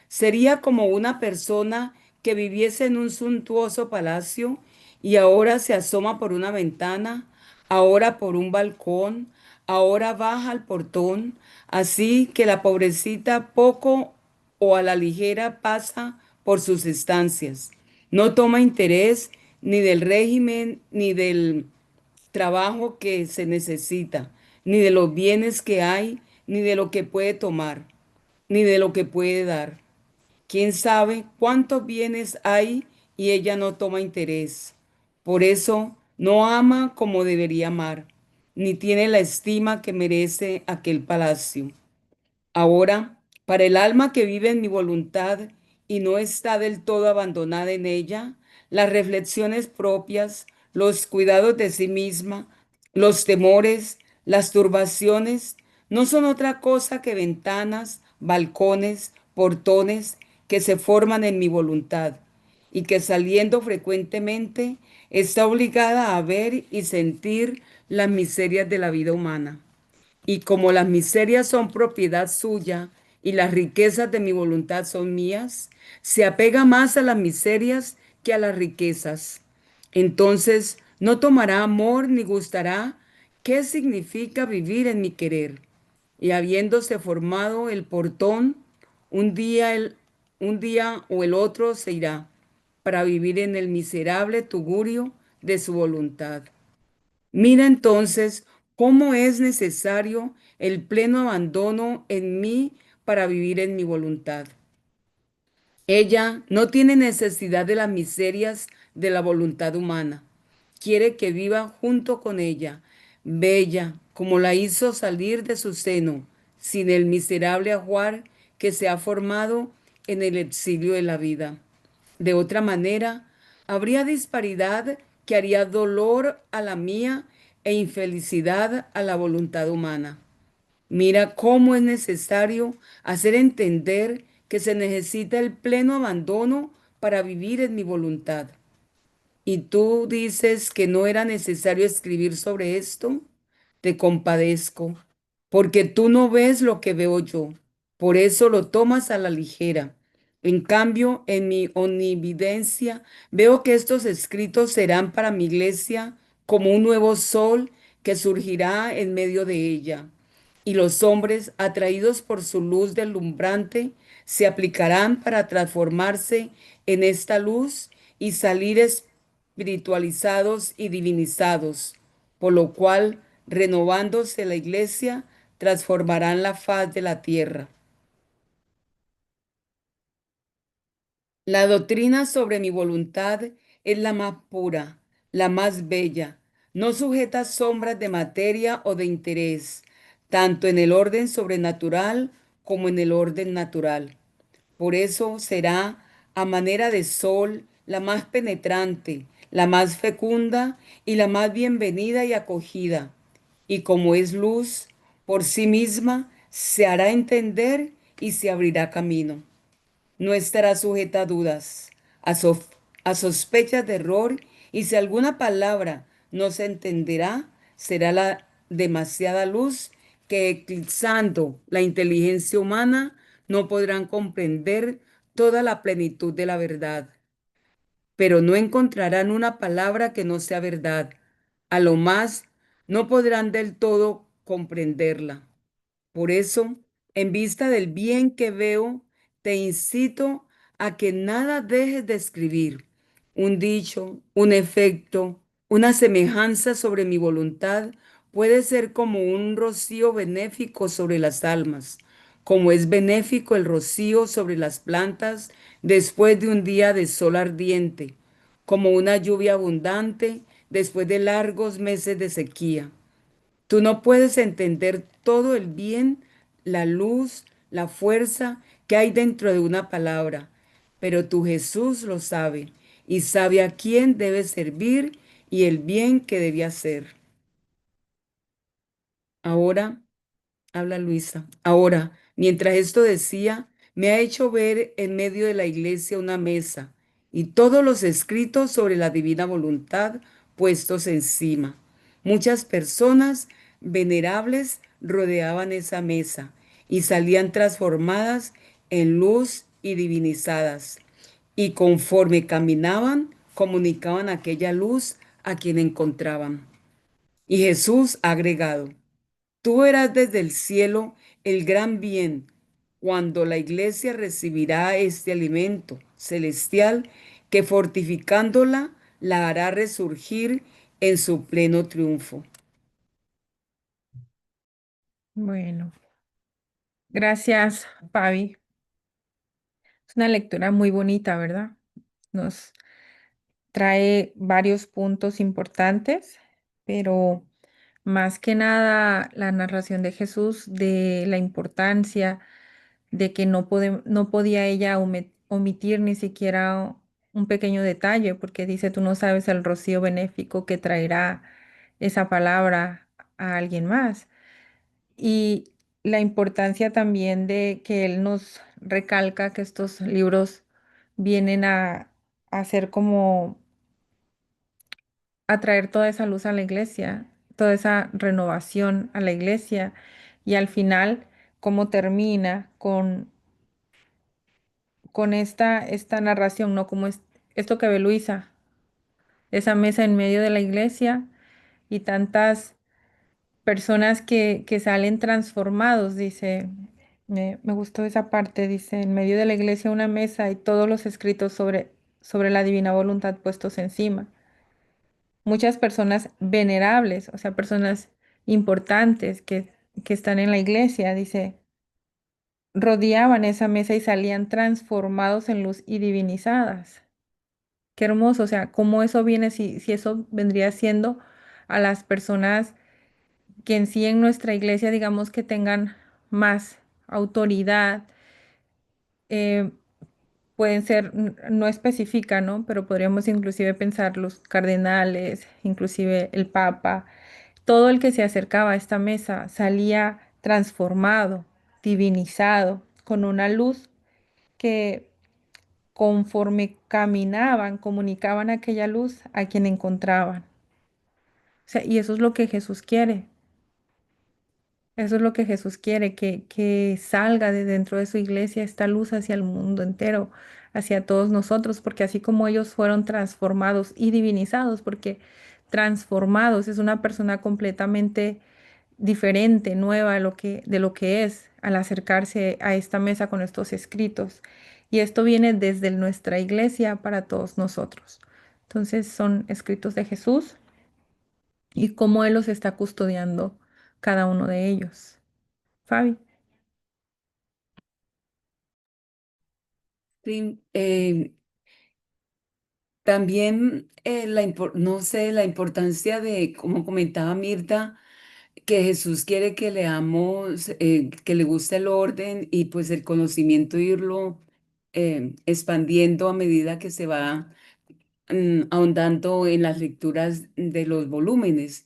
sería como una persona que viviese en un suntuoso palacio y ahora se asoma por una ventana, ahora por un balcón, ahora baja al portón, así que la pobrecita poco o a la ligera pasa por sus estancias. No toma interés ni del régimen ni del trabajo que se necesita, ni de los bienes que hay, ni de lo que puede tomar, ni de lo que puede dar. ¿Quién sabe cuántos bienes hay y ella no toma interés? Por eso no ama como debería amar. ni tiene la estima que merece aquel palacio. Ahora, para el alma que vive en mi voluntad y no está del todo abandonada en ella, las reflexiones propias, los cuidados de sí misma, los temores, las turbaciones, no son otra cosa que ventanas, balcones, portones que se forman en mi voluntad y que saliendo frecuentemente está obligada a ver y sentir las miserias de la vida humana. Y como las miserias son propiedad suya y las riquezas de mi voluntad son mías, se apega más a las miserias que a las riquezas. Entonces no tomará amor ni gustará qué significa vivir en mi querer. Y habiéndose formado el portón, un día, un día o el otro se irá para vivir en el miserable tugurio de su voluntad. Mira entonces cómo es necesario el pleno abandono en mí para vivir en mi voluntad. Ella no tiene necesidad de las miserias de la voluntad humana. Quiere que viva junto con ella, bella, como la hizo salir de su seno, sin el miserable ajuar que se ha formado en el exilio de la vida. De otra manera, habría disparidad que haría dolor a la mía e infelicidad a la voluntad humana. Mira cómo es necesario hacer entender que se necesita el pleno abandono para vivir en mi voluntad. ¿Y tú dices que no era necesario escribir sobre esto? Te compadezco, porque tú no ves lo que veo yo. Por eso lo tomas a la ligera. En cambio, en mi omnividencia, veo que estos escritos serán para mi iglesia como un nuevo sol que surgirá en medio de ella. Y los hombres, atraídos por su luz deslumbrante, se aplicarán para transformarse en esta luz y salir espiritualizados y divinizados, por lo cual, renovándose la iglesia, transformarán la faz de la tierra. La doctrina sobre mi voluntad es la más pura, la más bella, no sujeta a sombras de materia o de interés, tanto en el orden sobrenatural como en el orden natural. Por eso será a manera de sol la más penetrante, la más fecunda y la más bienvenida y acogida. Y como es luz, por sí misma se hará entender y se abrirá camino. No estará sujeta a dudas, a, a sospechas de error, y si alguna palabra no se entenderá, será la demasiada luz que, eclipsando la inteligencia humana, no podrán comprender toda la plenitud de la verdad. Pero no encontrarán una palabra que no sea verdad. A lo más, no podrán del todo comprenderla. Por eso, en vista del bien que veo, te incito a que nada dejes de escribir. Un dicho, un efecto, una semejanza sobre mi voluntad puede ser como un rocío benéfico sobre las almas, como es benéfico el rocío sobre las plantas después de un día de sol ardiente, como una lluvia abundante después de largos meses de sequía. Tú no puedes entender todo el bien, la luz, la fuerza que hay dentro de una palabra, pero tu Jesús lo sabe y sabe a quién debe servir y el bien que debe hacer. Ahora, habla Luisa, ahora, mientras esto decía, me ha hecho ver en medio de la iglesia una mesa y todos los escritos sobre la divina voluntad puestos encima. Muchas personas venerables rodeaban esa mesa y salían transformadas en luz y divinizadas. Y conforme caminaban, comunicaban aquella luz a quien encontraban. Y Jesús ha agregado, tú verás desde el cielo el gran bien cuando la iglesia recibirá este alimento celestial que fortificándola la hará resurgir en su pleno triunfo. Bueno, gracias, Pavi. Es una lectura muy bonita, ¿verdad? Nos trae varios puntos importantes, pero más que nada la narración de Jesús, de la importancia de que no podía ella omitir ni siquiera un pequeño detalle, porque dice, tú no sabes el rocío benéfico que traerá esa palabra a alguien más. Y la importancia también de que él nos recalca que estos libros vienen a ser como a traer toda esa luz a la iglesia, toda esa renovación a la iglesia y al final cómo termina con esta narración, ¿no? Como esto que ve Luisa, esa mesa en medio de la iglesia y tantas personas que salen transformados, dice, me gustó esa parte, dice, en medio de la iglesia una mesa y todos los escritos sobre la divina voluntad puestos encima. Muchas personas venerables, o sea, personas importantes que están en la iglesia, dice, rodeaban esa mesa y salían transformados en luz y divinizadas. Qué hermoso, o sea, cómo eso viene, si eso vendría siendo a las personas que en sí en nuestra iglesia, digamos, que tengan más autoridad, eh, pueden ser, no especifica, ¿no? Pero podríamos inclusive pensar los cardenales, inclusive el papa. Todo el que se acercaba a esta mesa salía transformado, divinizado, con una luz que conforme caminaban, comunicaban aquella luz a quien encontraban. O sea, y eso es lo que Jesús quiere. Eso es lo que Jesús quiere, que salga de dentro de su iglesia esta luz hacia el mundo entero, hacia todos nosotros, porque así como ellos fueron transformados y divinizados, porque transformados es una persona completamente diferente, nueva de lo que es al acercarse a esta mesa con estos escritos. Y esto viene desde nuestra iglesia para todos nosotros. Entonces son escritos de Jesús y cómo Él los está custodiando cada uno de ellos. Fabi. Sí, también no sé, la importancia de, como comentaba Mirta, que Jesús quiere que leamos, que le guste el orden y pues el conocimiento irlo expandiendo a medida que se va ahondando en las lecturas de los volúmenes.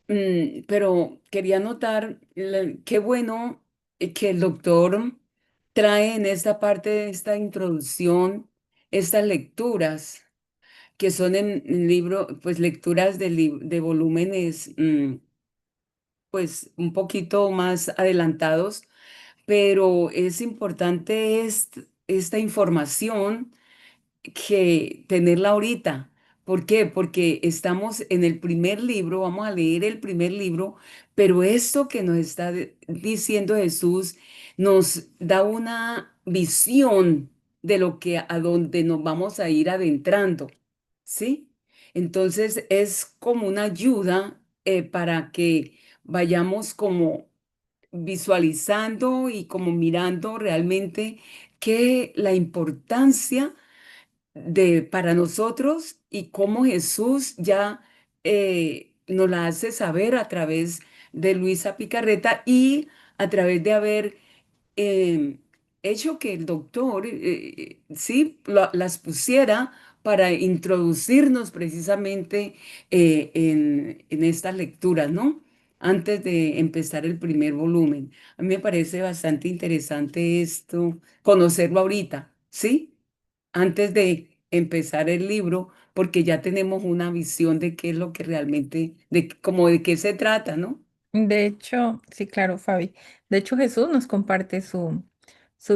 Pero quería notar qué bueno que el doctor trae en esta parte de esta introducción estas lecturas que son en libro, pues lecturas de volúmenes pues un poquito más adelantados, pero es importante esta información que tenerla ahorita. ¿Por qué? Porque estamos en el primer libro, vamos a leer el primer libro, pero esto que nos está diciendo Jesús nos da una visión de lo que a dónde nos vamos a ir adentrando, ¿sí? Entonces es como una ayuda para que vayamos como visualizando y como mirando realmente que la importancia de para nosotros y cómo Jesús ya nos la hace saber a través de Luisa Picarreta y a través de haber eh, hecho que el doctor sí las pusiera para introducirnos precisamente en estas lecturas, ¿no? Antes de empezar el primer volumen. A mí me parece bastante interesante esto, conocerlo ahorita, ¿sí? Antes de empezar el libro, porque ya tenemos una visión de qué es lo que realmente, como de qué se trata, ¿no? De hecho, sí, claro, Fabi. De hecho, Jesús nos comparte su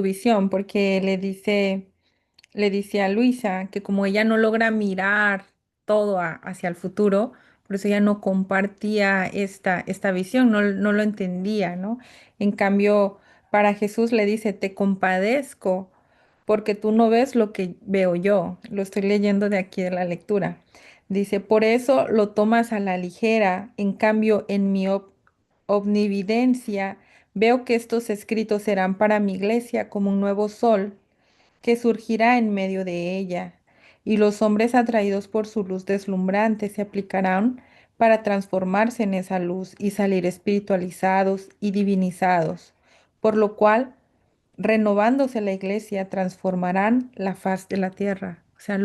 visión porque le dice a Luisa que como ella no logra mirar todo hacia el futuro, por eso ella no compartía esta visión, no lo entendía, ¿no? En cambio, para Jesús le dice, te compadezco porque tú no ves lo que veo yo. Lo estoy leyendo de aquí de la lectura. Dice, por eso lo tomas a la ligera, en cambio, en mi omnividencia, veo que estos escritos serán para mi iglesia como un nuevo sol que surgirá en medio de ella, y los hombres atraídos por su luz deslumbrante se aplicarán para transformarse en esa luz y salir espiritualizados y divinizados, por lo cual, renovándose la iglesia, transformarán la faz de la tierra. O sea,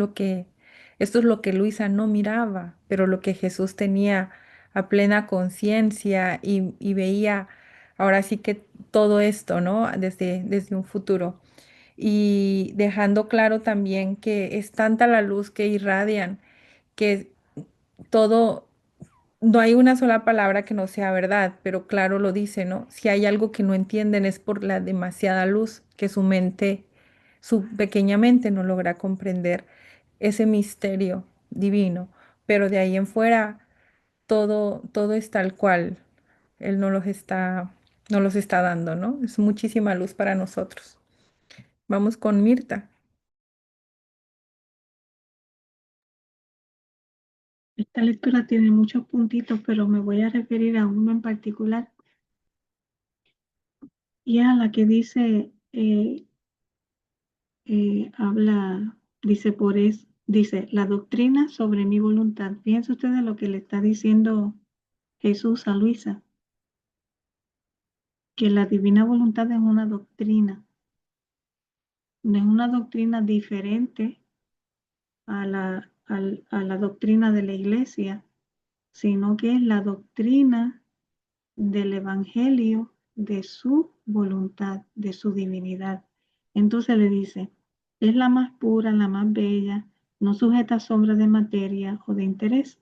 esto es lo que Luisa no miraba, pero lo que Jesús tenía a plena conciencia y veía ahora sí que todo esto, ¿no? Desde un futuro. Y dejando claro también que es tanta la luz que irradian que todo, no hay una sola palabra que no sea verdad, pero claro lo dice, ¿no? Si hay algo que no entienden es por la demasiada luz que su mente, su pequeña mente no logra comprender ese misterio divino, pero de ahí en fuera todo es tal cual Él no los está dando, ¿no? Es muchísima luz para nosotros. Vamos con Mirta. Esta lectura tiene muchos puntitos, pero me voy a referir a uno en particular, y es a la que dice, dice, la doctrina sobre mi voluntad. Fíjense ustedes lo que le está diciendo Jesús a Luisa, que la divina voluntad es una doctrina, no es una doctrina diferente a la doctrina de la iglesia, sino que es la doctrina del evangelio de su voluntad, de su divinidad. Entonces le dice, es la más pura, la más bella, no sujeta a sombras de materia o de interés,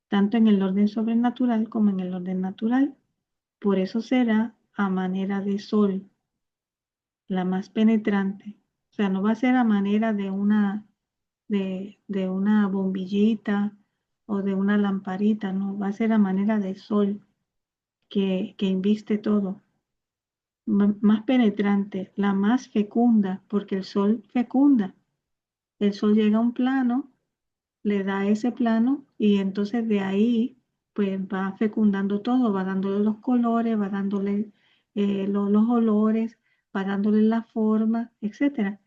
tanto en el orden sobrenatural como en el orden natural. Por eso será a manera de sol, la más penetrante. O sea, no va a ser a manera de una bombillita o de una lamparita, no, va a ser a manera de sol que inviste todo. Más penetrante, la más fecunda, porque el sol fecunda. El sol llega a un plano, le da ese plano y entonces de ahí pues va fecundando todo, va dándole los colores, va dándole los olores, va dándole la forma, etcétera.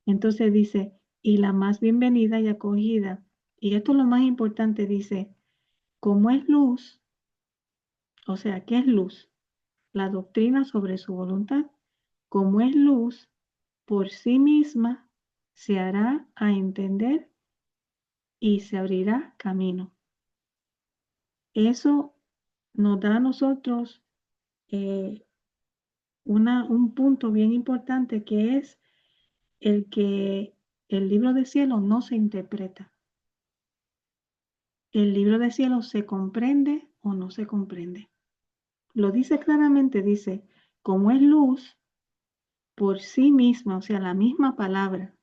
Entonces dice, y la más bienvenida y acogida. Y esto es lo más importante, dice, como es luz, o sea, ¿qué es luz? La doctrina sobre su voluntad. Como es luz, por sí misma se hará a entender y se abrirá camino. Eso nos da a nosotros eh, un punto bien importante, que es el que el libro de cielo no se interpreta. El libro de cielo se comprende o no se comprende. Lo dice claramente, dice, como es luz, por sí misma, o sea, la misma palabra,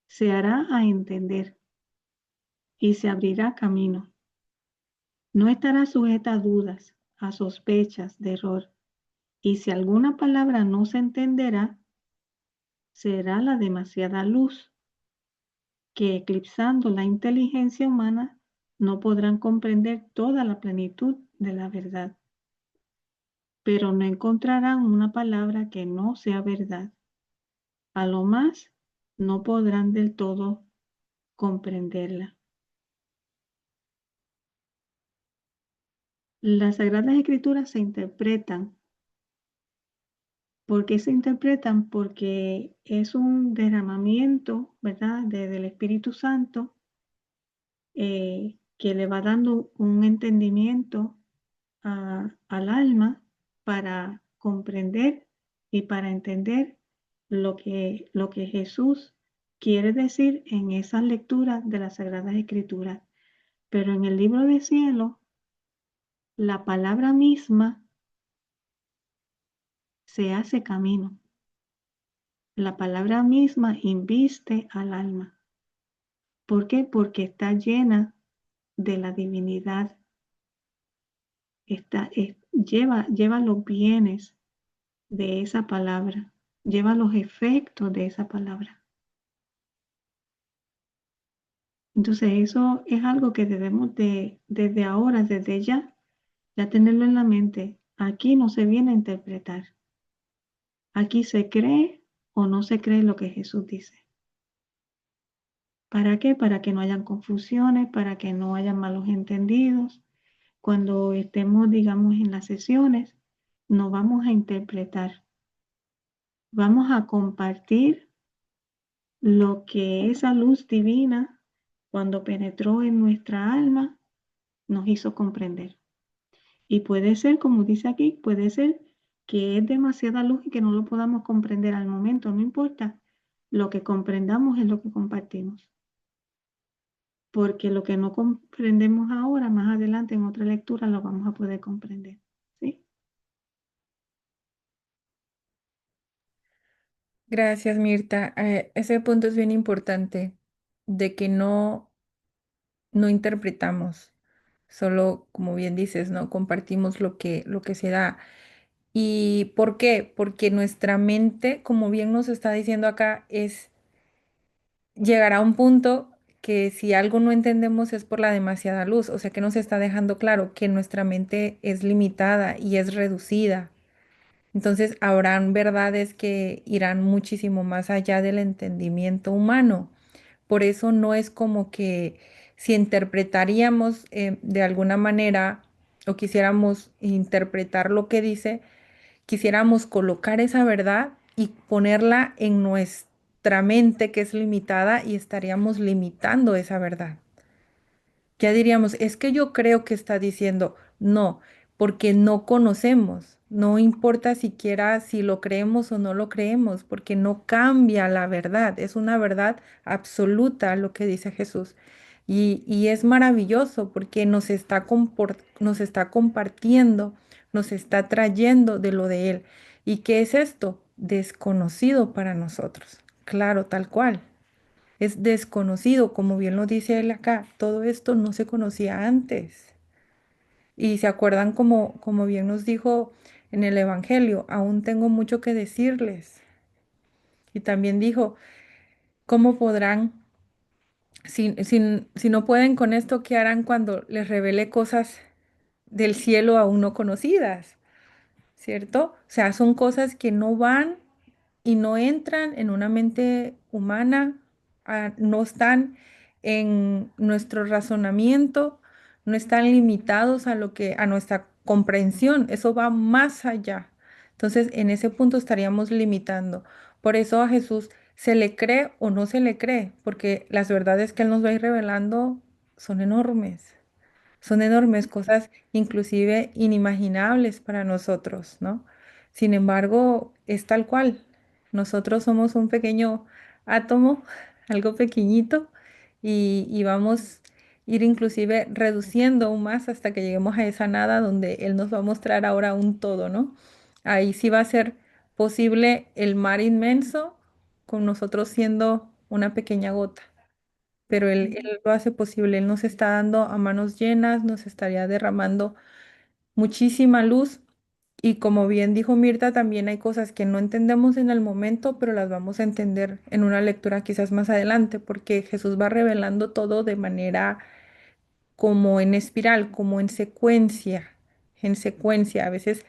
se hará a entender y se abrirá camino. No estará sujeta a dudas, a sospechas de error, y si alguna palabra no se entenderá, será la demasiada luz, que eclipsando la inteligencia humana, no podrán comprender toda la plenitud de la verdad, pero no encontrarán una palabra que no sea verdad. A lo más, no podrán del todo comprenderla. Las Sagradas Escrituras se interpretan. ¿Por qué se interpretan? Porque es un derramamiento, ¿verdad?, del Espíritu Santo, que le va dando un entendimiento al alma para comprender y para entender lo que Jesús quiere decir en esas lecturas de las Sagradas Escrituras. Pero en el libro de cielo, la palabra misma se hace camino. La palabra misma inviste al alma. ¿Por qué? Porque está llena de la divinidad. Lleva los bienes de esa palabra, lleva los efectos de esa palabra. Entonces eso es algo que debemos desde ahora, desde ya tenerlo en la mente. Aquí no se viene a interpretar. Aquí se cree o no se cree lo que Jesús dice. ¿Para qué? Para que no hayan confusiones, para que no haya malos entendidos. Cuando estemos, digamos, en las sesiones, no vamos a interpretar, vamos a compartir lo que esa luz divina, cuando penetró en nuestra alma, nos hizo comprender. Y puede ser, como dice aquí, puede ser que es demasiada luz y que no lo podamos comprender al momento, no importa. Lo que comprendamos es lo que compartimos. Porque lo que no comprendemos ahora, más adelante en otra lectura lo vamos a poder comprender. ¿Sí? Gracias, Mirta. Ese punto es bien importante, de que no interpretamos, solo, como bien dices, ¿no? Compartimos lo que se da. ¿Y por qué? Porque nuestra mente, como bien nos está diciendo acá, es llegar a un punto que si algo no entendemos es por la demasiada luz, o sea que nos está dejando claro que nuestra mente es limitada y es reducida. Entonces habrán verdades que irán muchísimo más allá del entendimiento humano. Por eso no es como que si interpretaríamos de alguna manera o quisiéramos interpretar lo que dice, quisiéramos colocar esa verdad y ponerla en nuestra mente que es limitada y estaríamos limitando esa verdad. Ya diríamos, es que yo creo que está diciendo no, porque no conocemos. No importa siquiera si lo creemos o no lo creemos, porque no cambia la verdad. Es una verdad absoluta lo que dice Jesús. Y es maravilloso porque nos está compartiendo, nos está trayendo de lo de Él. ¿Y qué es esto? Desconocido para nosotros. Claro, tal cual. Es desconocido, como bien lo dice él acá. Todo esto no se conocía antes. Y se acuerdan como bien nos dijo en el Evangelio, aún tengo mucho que decirles. Y también dijo, ¿cómo podrán, si no pueden con esto, qué harán cuando les revele cosas del cielo aún no conocidas? ¿Cierto? O sea, son cosas que no van y no entran en una mente humana, no están en nuestro razonamiento, no están limitados a a nuestra comprensión, eso va más allá. Entonces, en ese punto estaríamos limitando. Por eso a Jesús se le cree o no se le cree, porque las verdades que Él nos va a ir revelando son enormes. Son enormes, cosas inclusive inimaginables para nosotros, ¿no? Sin embargo, es tal cual. Nosotros somos un pequeño átomo, algo pequeñito, y vamos a ir inclusive reduciendo aún más hasta que lleguemos a esa nada donde Él nos va a mostrar ahora un todo, ¿no? Ahí sí va a ser posible el mar inmenso con nosotros siendo una pequeña gota, pero él lo hace posible, Él nos está dando a manos llenas, nos estaría derramando muchísima luz y como bien dijo Mirta, también hay cosas que no entendemos en el momento, pero las vamos a entender en una lectura quizás más adelante, porque Jesús va revelando todo de manera como en espiral, como en secuencia, en secuencia. A veces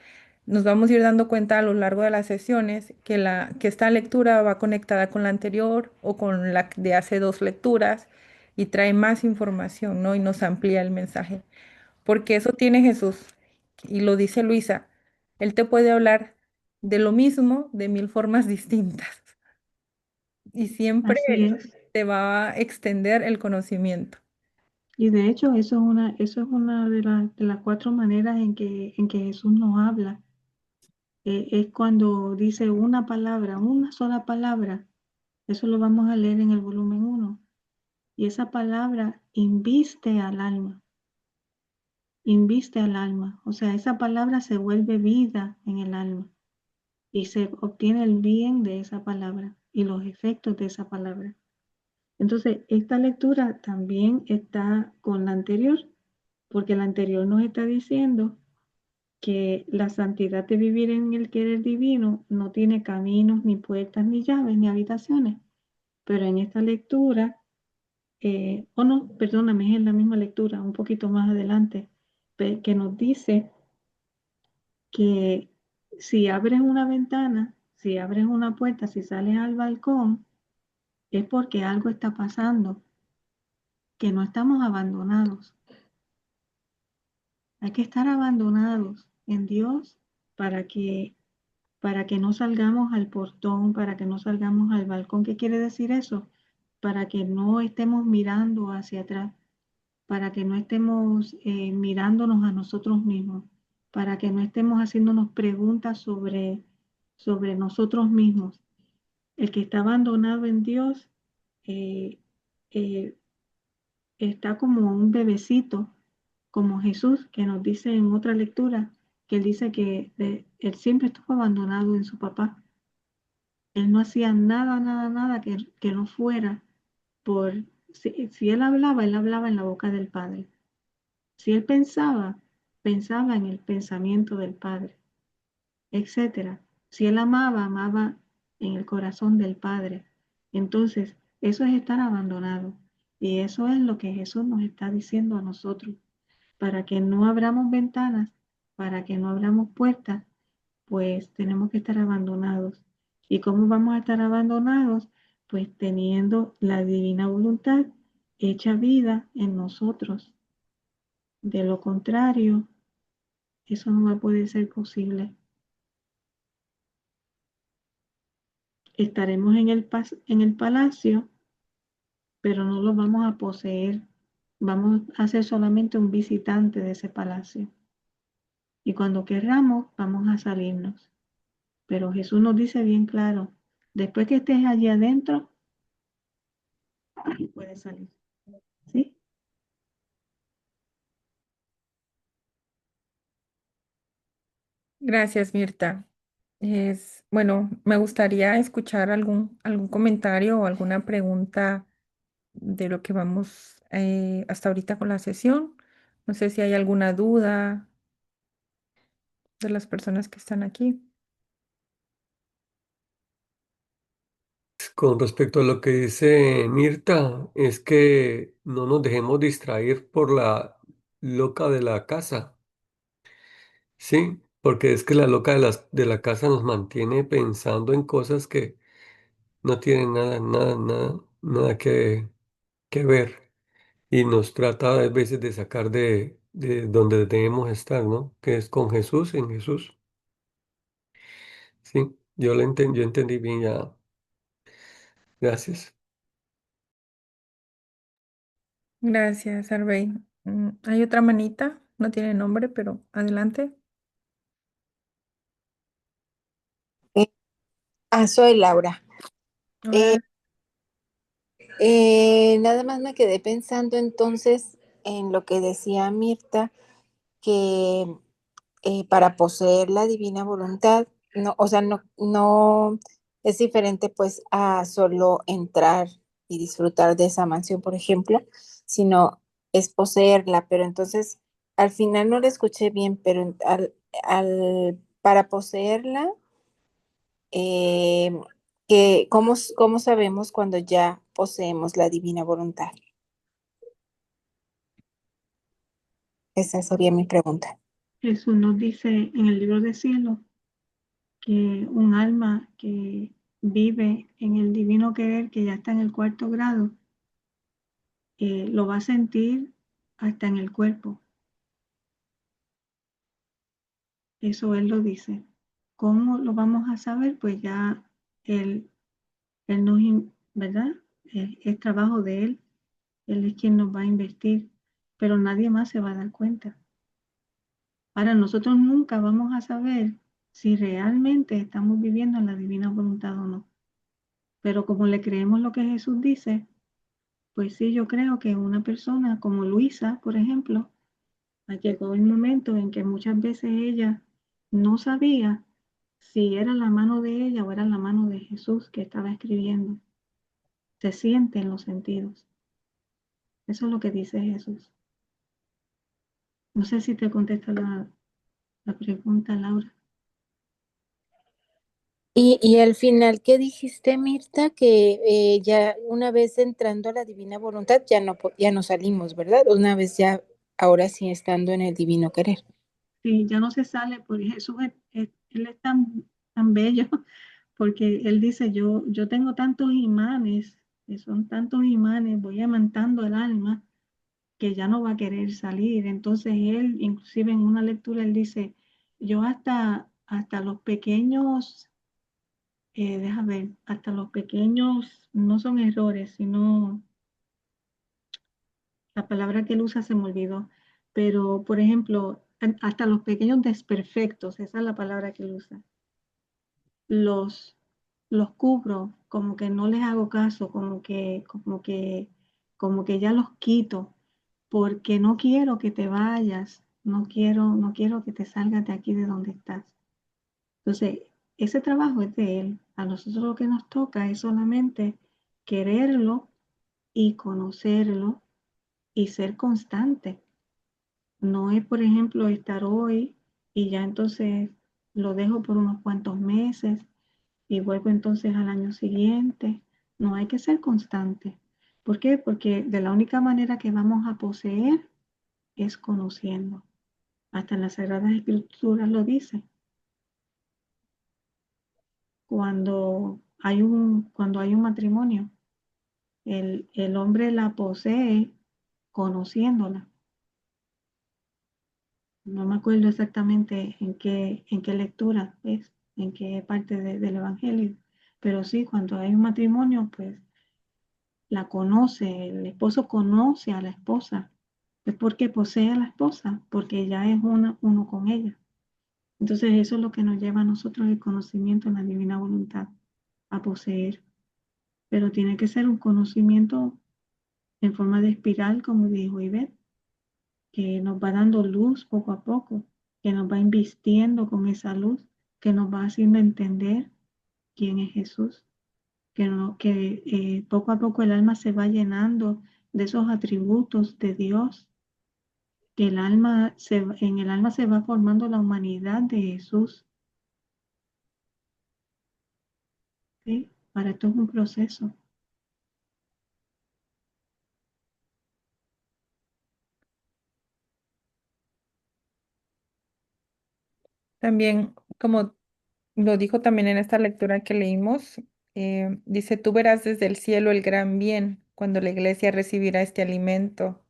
nos vamos a ir dando cuenta a lo largo de las sesiones que, que esta lectura va conectada con la anterior o con la de hace dos lecturas y trae más información, ¿no? Y nos amplía el mensaje. Porque eso tiene Jesús, y lo dice Luisa, Él te puede hablar de lo mismo de mil formas distintas y siempre Así es. te va a extender el conocimiento. Y de hecho, eso es una de las cuatro maneras en que Jesús nos habla. Es cuando dice una palabra, una sola palabra. Eso lo vamos a leer en el volumen uno. Y esa palabra inviste al alma. O sea, esa palabra se vuelve vida en el alma y se obtiene el bien de esa palabra y los efectos de esa palabra. Entonces, esta lectura también está con la anterior, porque la anterior nos está diciendo que la santidad de vivir en el querer divino no tiene caminos, ni puertas, ni llaves, ni habitaciones. Pero en esta lectura, o no, perdóname, es en la misma lectura, un poquito más adelante, que nos dice que si abres una ventana, si abres una puerta, si sales al balcón, es porque algo está pasando. que no estamos abandonados. Hay que estar abandonados en Dios para que no salgamos al portón, para que no salgamos al balcón. ¿Qué quiere decir eso? Para que no estemos mirando hacia atrás, para que no estemos mirándonos a nosotros mismos, para que no estemos haciéndonos preguntas sobre nosotros mismos. El que está abandonado en Dios eh, eh, está como un bebecito, como Jesús, que nos dice en otra lectura, que él dice que él siempre estuvo abandonado en su papá. Él no hacía nada, nada, nada que no fuera por, si él hablaba en la boca del Padre. Si él pensaba, pensaba en el pensamiento del Padre, etcétera. Si él amaba, amaba en el corazón del Padre. Entonces, eso es estar abandonado. Y eso es lo que Jesús nos está diciendo a nosotros, para que no abramos ventanas, para que no abramos puertas, pues tenemos que estar abandonados. ¿Y cómo vamos a estar abandonados? Pues teniendo la divina voluntad hecha vida en nosotros. De lo contrario, eso no va a poder ser posible. Estaremos en el palacio, pero no lo vamos a poseer. Vamos a ser solamente un visitante de ese palacio. Y cuando querramos, vamos a salirnos. Pero Jesús nos dice bien claro, después que estés allí adentro, puedes salir. ¿Sí? Gracias, Mirta. Bueno, me gustaría escuchar algún comentario o alguna pregunta de lo que vamos hasta ahorita con la sesión. No sé si hay alguna duda de las personas que están aquí. Con respecto a lo que dice Mirta, es que no nos dejemos distraer por la loca de la casa, ¿sí? Porque es que la loca de la casa nos mantiene pensando en cosas que no tienen nada que ver y nos trata a veces de sacar de donde debemos estar, ¿no? Que es con Jesús, en Jesús. Sí, yo entendí bien ya. Gracias. Gracias, Arbey. Hay otra manita, no tiene nombre, pero adelante. Soy Laura. Eh, Hola. Nada más me quedé pensando entonces en lo que decía Mirta, que para poseer la divina voluntad, no, o sea, no es diferente pues a solo entrar y disfrutar de esa mansión, por ejemplo, sino es poseerla, pero entonces al final no la escuché bien, pero para poseerla eh, ¿cómo sabemos cuando ya poseemos la divina voluntad? Esa sería mi pregunta. Jesús nos dice en el libro de cielo que un alma que vive en el divino querer, que ya está en el cuarto grado, lo va a sentir hasta en el cuerpo. Eso Él lo dice. ¿Cómo lo vamos a saber? Pues ya Él, ¿verdad? Es trabajo de Él. Él es quien nos va a investir, pero nadie más se va a dar cuenta. Ahora, nosotros nunca vamos a saber si realmente estamos viviendo en la divina voluntad o no. Pero como le creemos lo que Jesús dice, pues sí, yo creo que una persona como Luisa, por ejemplo, llegó el momento en que muchas veces ella no sabía si era la mano de ella o era la mano de Jesús que estaba escribiendo. Se siente en los sentidos. Eso es lo que dice Jesús. No sé si te contesta la pregunta, Laura. Y al final, ¿qué dijiste, Mirta? Que ya una vez entrando a la divina voluntad, ya no salimos, ¿verdad? Una vez ya, ahora sí estando en el divino querer. Sí, ya no se sale porque Jesús Él es tan bello porque Él dice, yo tengo tantos imanes Son tantos imanes, voy amantando el alma que ya no va a querer salir. Entonces él, inclusive en una lectura, él dice, yo hasta los pequeños, déjame ver, hasta los pequeños no son errores, sino la palabra que él usa se me olvidó, pero por ejemplo, hasta los pequeños desperfectos, esa es la palabra que él usa, los, los cubro, como que no les hago caso, como que ya los quito, porque no quiero que te vayas, no quiero que te salgas de aquí de donde estás. Entonces, ese trabajo es de él. A nosotros lo que nos toca es solamente quererlo y conocerlo y ser constante. No es, por ejemplo, estar hoy y ya entonces lo dejo por unos cuantos meses y vuelvo entonces al año siguiente. No hay que ser constante. ¿Por qué? Porque de la única manera que vamos a poseer es conociendo. Hasta en las Sagradas Escrituras lo dice. Cuando hay un matrimonio, el hombre la posee conociéndola. No me acuerdo exactamente en qué lectura es, en qué parte del Evangelio, pero sí, cuando hay un matrimonio, pues la conoce, el esposo conoce a la esposa. Es porque posee a la esposa, porque ya es uno con ella. Entonces eso es lo que nos lleva a nosotros el conocimiento en la divina voluntad, a poseer. Pero tiene que ser un conocimiento en forma de espiral, como dijo Ivette, que nos va dando luz poco a poco, que nos va invistiendo con esa luz, que nos va haciendo entender quién es Jesús, que poco a poco el alma se va llenando de esos atributos de Dios, que en el alma se va formando la humanidad de Jesús, ¿sí? Para esto es un proceso. También, como lo dijo también en esta lectura que leímos, dice, tú verás desde el cielo el gran bien cuando la iglesia recibirá este alimento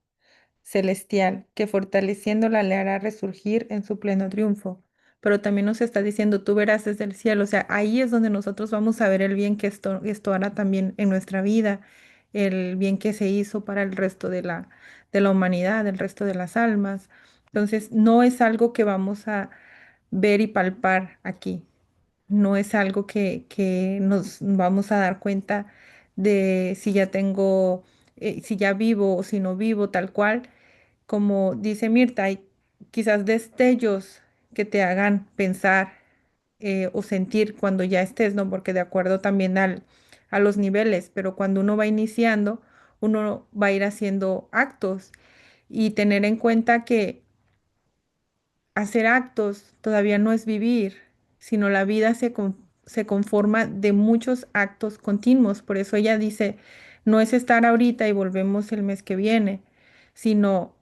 celestial, que fortaleciéndola le hará resurgir en su pleno triunfo. Pero también nos está diciendo, tú verás desde el cielo, o sea, ahí es donde nosotros vamos a ver el bien que esto hará también en nuestra vida, el bien que se hizo para el resto de la humanidad, el resto de las almas. Entonces, no es algo que vamos a ver y palpar aquí, no es algo que nos vamos a dar cuenta de si ya tengo, si ya vivo o si no vivo tal cual como dice Mirta, hay quizás destellos que te hagan pensar o sentir cuando ya estés, ¿no? Porque de acuerdo también a los niveles, pero cuando uno va iniciando, uno va a ir haciendo actos y tener en cuenta que hacer actos todavía no es vivir, sino la vida se conforma de muchos actos continuos. Por eso ella dice, no es estar ahorita y volvemos el mes que viene, sino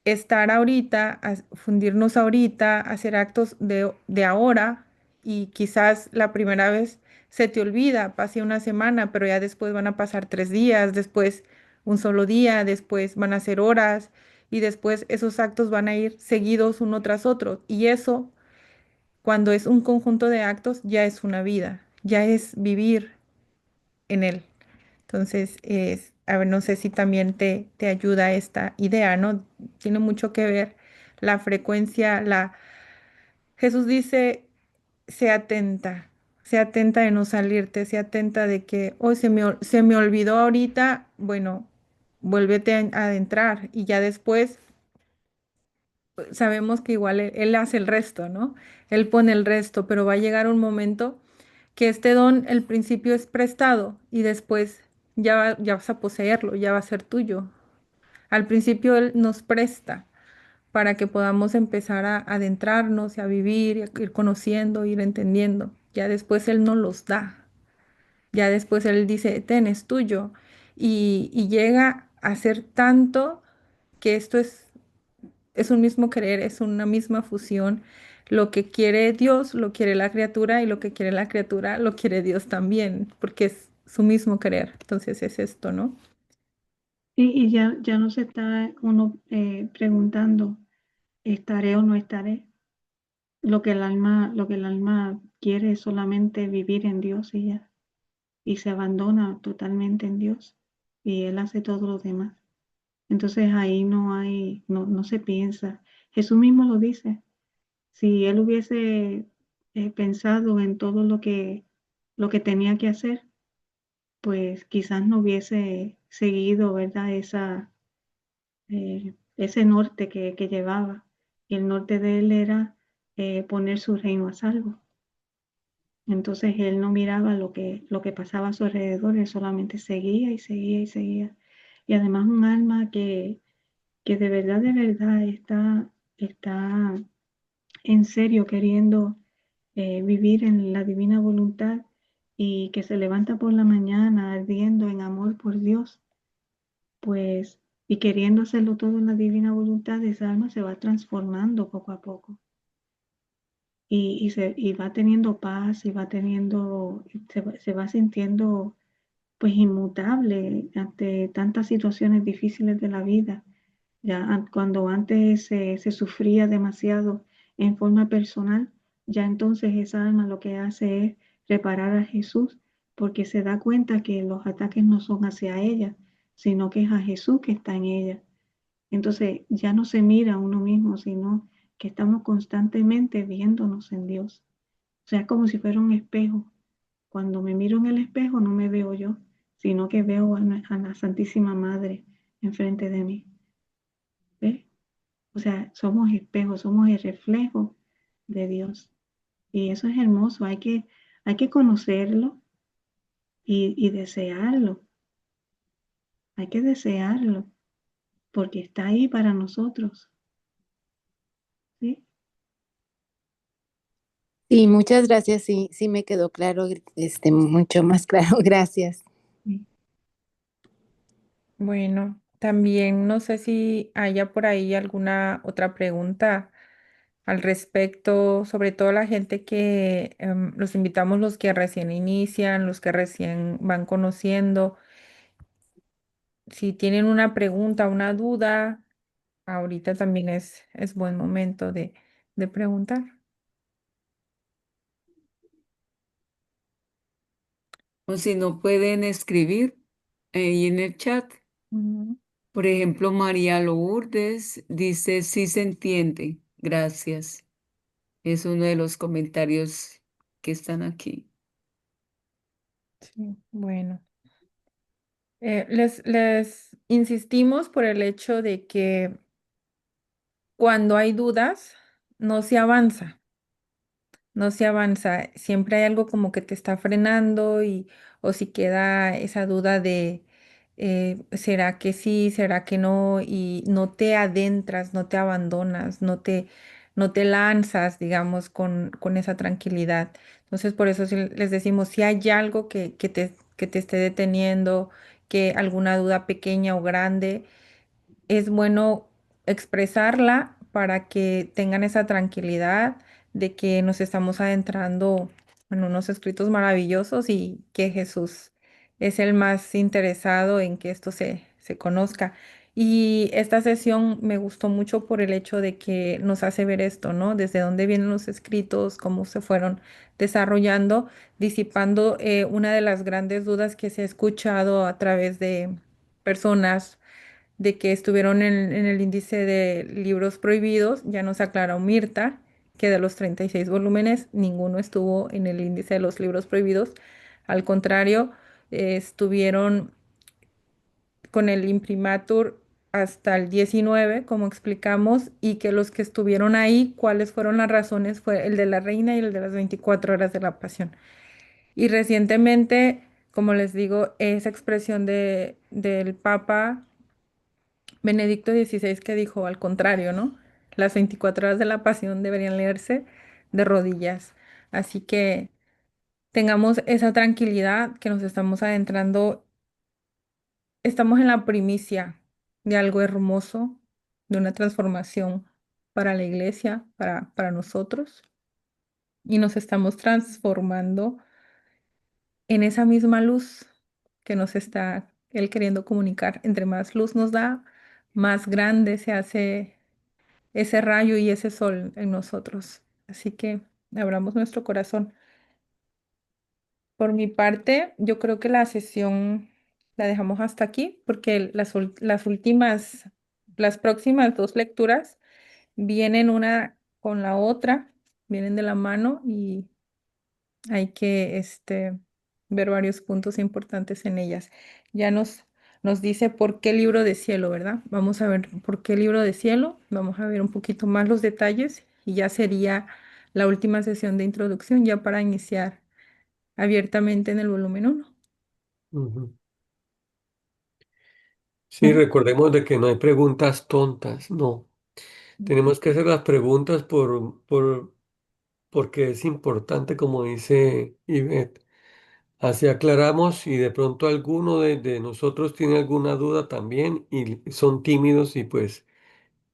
estar ahorita, fundirnos ahorita, hacer actos de ahora y quizás la primera vez se te olvida, pase una semana, pero ya después van a pasar 3 días, después un solo día, después van a ser horas y después esos actos van a ir seguidos uno tras otro y eso, cuando es un conjunto de actos, ya es una vida, ya es vivir en él. Entonces, a ver, no sé si también te ayuda esta idea, ¿no? Tiene mucho que ver la frecuencia, Jesús dice, sea atenta de no salirte, sea atenta de que, oh, se me olvidó ahorita, bueno, vuélvete a adentrar y ya después sabemos que igual él hace el resto, ¿no? Él pone el resto, pero va a llegar un momento que este don, el principio es prestado y después ya vas a poseerlo, ya va a ser tuyo. Al principio Él nos presta para que podamos empezar a adentrarnos y a vivir, y a ir conociendo, ir entendiendo. Ya después Él nos los da. Ya después Él dice, ten, es tuyo. Y llega a ser tanto que esto es un mismo querer, es una misma fusión. Lo que quiere Dios, lo quiere la criatura y lo que quiere la criatura, lo quiere Dios también, porque su mismo querer. Entonces es esto, ¿no? Y ya no se está uno preguntando, ¿estaré o no estaré? Lo que el alma quiere es solamente vivir en Dios y ya. Y se abandona totalmente en Dios. Y Él hace todo lo demás. Entonces ahí no se piensa. Jesús mismo lo dice. Si Él hubiese pensado en todo lo que tenía que hacer, pues quizás no hubiese seguido, ¿verdad? Ese norte que llevaba. Y el norte de Él era poner su reino a salvo. Entonces Él no miraba lo que pasaba a su alrededor, Él solamente seguía y seguía y seguía. Y además un alma que de verdad está en serio queriendo vivir en la divina voluntad y que se levanta por la mañana ardiendo en amor por Dios, pues, y queriendo hacerlo todo en la divina voluntad, esa alma se va transformando poco a poco y va teniendo paz y va teniendo, se va sintiendo pues inmutable ante tantas situaciones difíciles de la vida. Cuando antes se sufría demasiado en forma personal, ya entonces esa alma lo que hace es reparar a Jesús porque se da cuenta que los ataques no son hacia ella, sino que es a Jesús que está en ella. Entonces ya no se mira a uno mismo, sino que estamos constantemente viéndonos en Dios. O sea, es como si fuera un espejo. Cuando me miro en el espejo no me veo yo, sino que veo a la Santísima Madre enfrente de mí. ¿Ves? O sea, somos espejos, somos el reflejo de Dios. Y eso es hermoso, hay que conocerlo y desearlo, hay que desearlo, porque está ahí para nosotros, ¿sí? Sí, muchas gracias. Sí, sí me quedó claro, mucho más claro. Gracias. Sí. Bueno, también no sé si haya por ahí alguna otra pregunta al respecto, sobre todo la gente que los invitamos, los que recién inician, los que recién van conociendo. Si tienen una pregunta, una duda, ahorita también es buen momento de preguntar. O si no pueden escribir ahí en el chat. Ujú. Por ejemplo, María Lourdes dice, sí se entiende. Gracias. Es uno de los comentarios que están aquí. Sí, bueno. Les insistimos por el hecho de que cuando hay dudas, no se avanza. No se avanza, siempre hay algo como que te está frenando y o si queda esa duda de ¿será que sí, será que no? Y no te adentras, no te abandonas, no te lanzas, digamos, con esa tranquilidad. Entonces, por eso sí les decimos, si hay algo que te esté deteniendo, que alguna duda pequeña o grande, es bueno expresarla para que tengan esa tranquilidad de que nos estamos adentrando en unos escritos maravillosos y que Jesús es el más interesado en que esto se conozca. Y esta sesión me gustó mucho por el hecho de que nos hace ver esto, ¿no? Desde dónde vienen los escritos, cómo se fueron desarrollando, disipando una de las grandes dudas que se ha escuchado a través de personas de que estuvieron en el índice de libros prohibidos, ya nos aclaró Mirta que de los 36 volúmenes ninguno estuvo en el índice de los libros prohibidos. Al contrario, estuvieron con el imprimatur hasta el 19, como explicamos, y que los que estuvieron ahí, cuáles fueron las razones, fue el de la reina y el de las 24 horas de la pasión. Y recientemente, como les digo, esa expresión del Papa Benedicto XVI que dijo al contrario, ¿no? Las 24 horas de la pasión deberían leerse de rodillas. Así que tengamos esa tranquilidad que nos estamos adentrando, estamos en la primicia de algo hermoso, de una transformación para la iglesia, para nosotros, y nos estamos transformando en esa misma luz que nos está Él queriendo comunicar. Entre más luz nos da, más grande se hace ese rayo y ese sol en nosotros. Así que abramos nuestro corazón. Por mi parte, yo creo que la sesión la dejamos hasta aquí porque las próximas dos lecturas vienen una con la otra, vienen de la mano y hay que ver varios puntos importantes en ellas. Ya nos dice por qué libro de cielo, ¿verdad? Vamos a ver por qué libro de cielo, vamos a ver un poquito más los detalles y ya sería la última sesión de introducción ya para iniciar abiertamente en el volumen 1. Ujú. Sí, recordemos de que no hay preguntas tontas, no. Tenemos que hacer las preguntas porque es importante, como dice Ivette. Así aclaramos y de pronto alguno de nosotros tiene alguna duda también y son tímidos y pues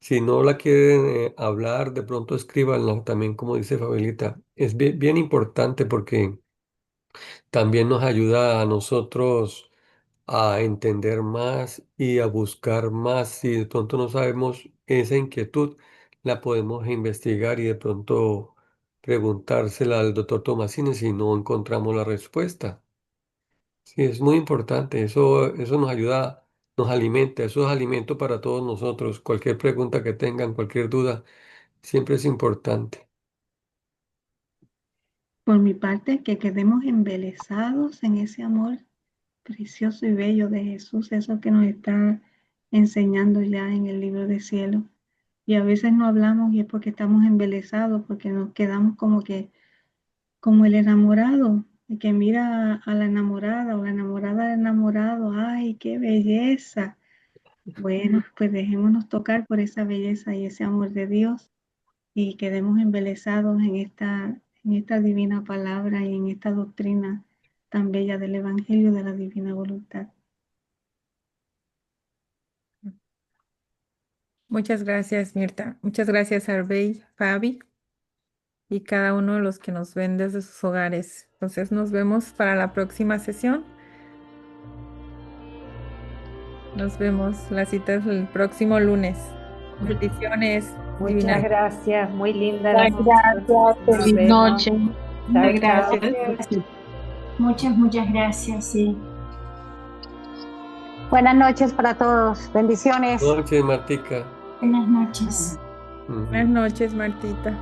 si no la quieren hablar, de pronto escríbanla también, como dice Fabelita. Es bien importante porque también nos ayuda a nosotros a entender más y a buscar más. Si de pronto no sabemos esa inquietud, la podemos investigar y de pronto preguntársela al doctor Tomasini si no encontramos la respuesta. Sí, es muy importante. Eso nos ayuda, nos alimenta. Eso es alimento para todos nosotros. Cualquier pregunta que tengan, cualquier duda, siempre es importante. Por mi parte, que quedemos embelesados en ese amor precioso y bello de Jesús, eso que nos está enseñando ya en el libro de cielo. Y a veces no hablamos y es porque estamos embelesados, porque nos quedamos como el enamorado, el que mira a la enamorada o la enamorada al enamorado, ¡ay, qué belleza! Bueno, pues dejémonos tocar por esa belleza y ese amor de Dios y quedemos embelesados en esta divina palabra y en esta doctrina tan bella del Evangelio de la divina voluntad. Muchas gracias, Mirta. Muchas gracias, Arbey, Fabi y cada uno de los que nos ven desde sus hogares. Entonces nos vemos para la próxima sesión. Nos vemos. La cita es el próximo lunes. Bendiciones. Muchas Divina. gracias, muy linda la Muchas sesión. gracias, Nos feliz vemos. noche. Chao, Muchas chao. gracias. Muchas gracias, sí. Buenas noches para todos. Bendiciones. Buenas noches, Martica. Buenas noches. Buenas noches, Martita.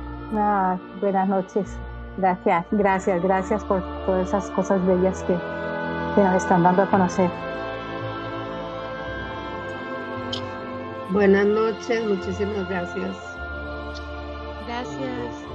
Buenas noches. Gracias por todas esas cosas bellas que nos están dando a conocer. Buenas noches, muchísimas gracias. Gracias.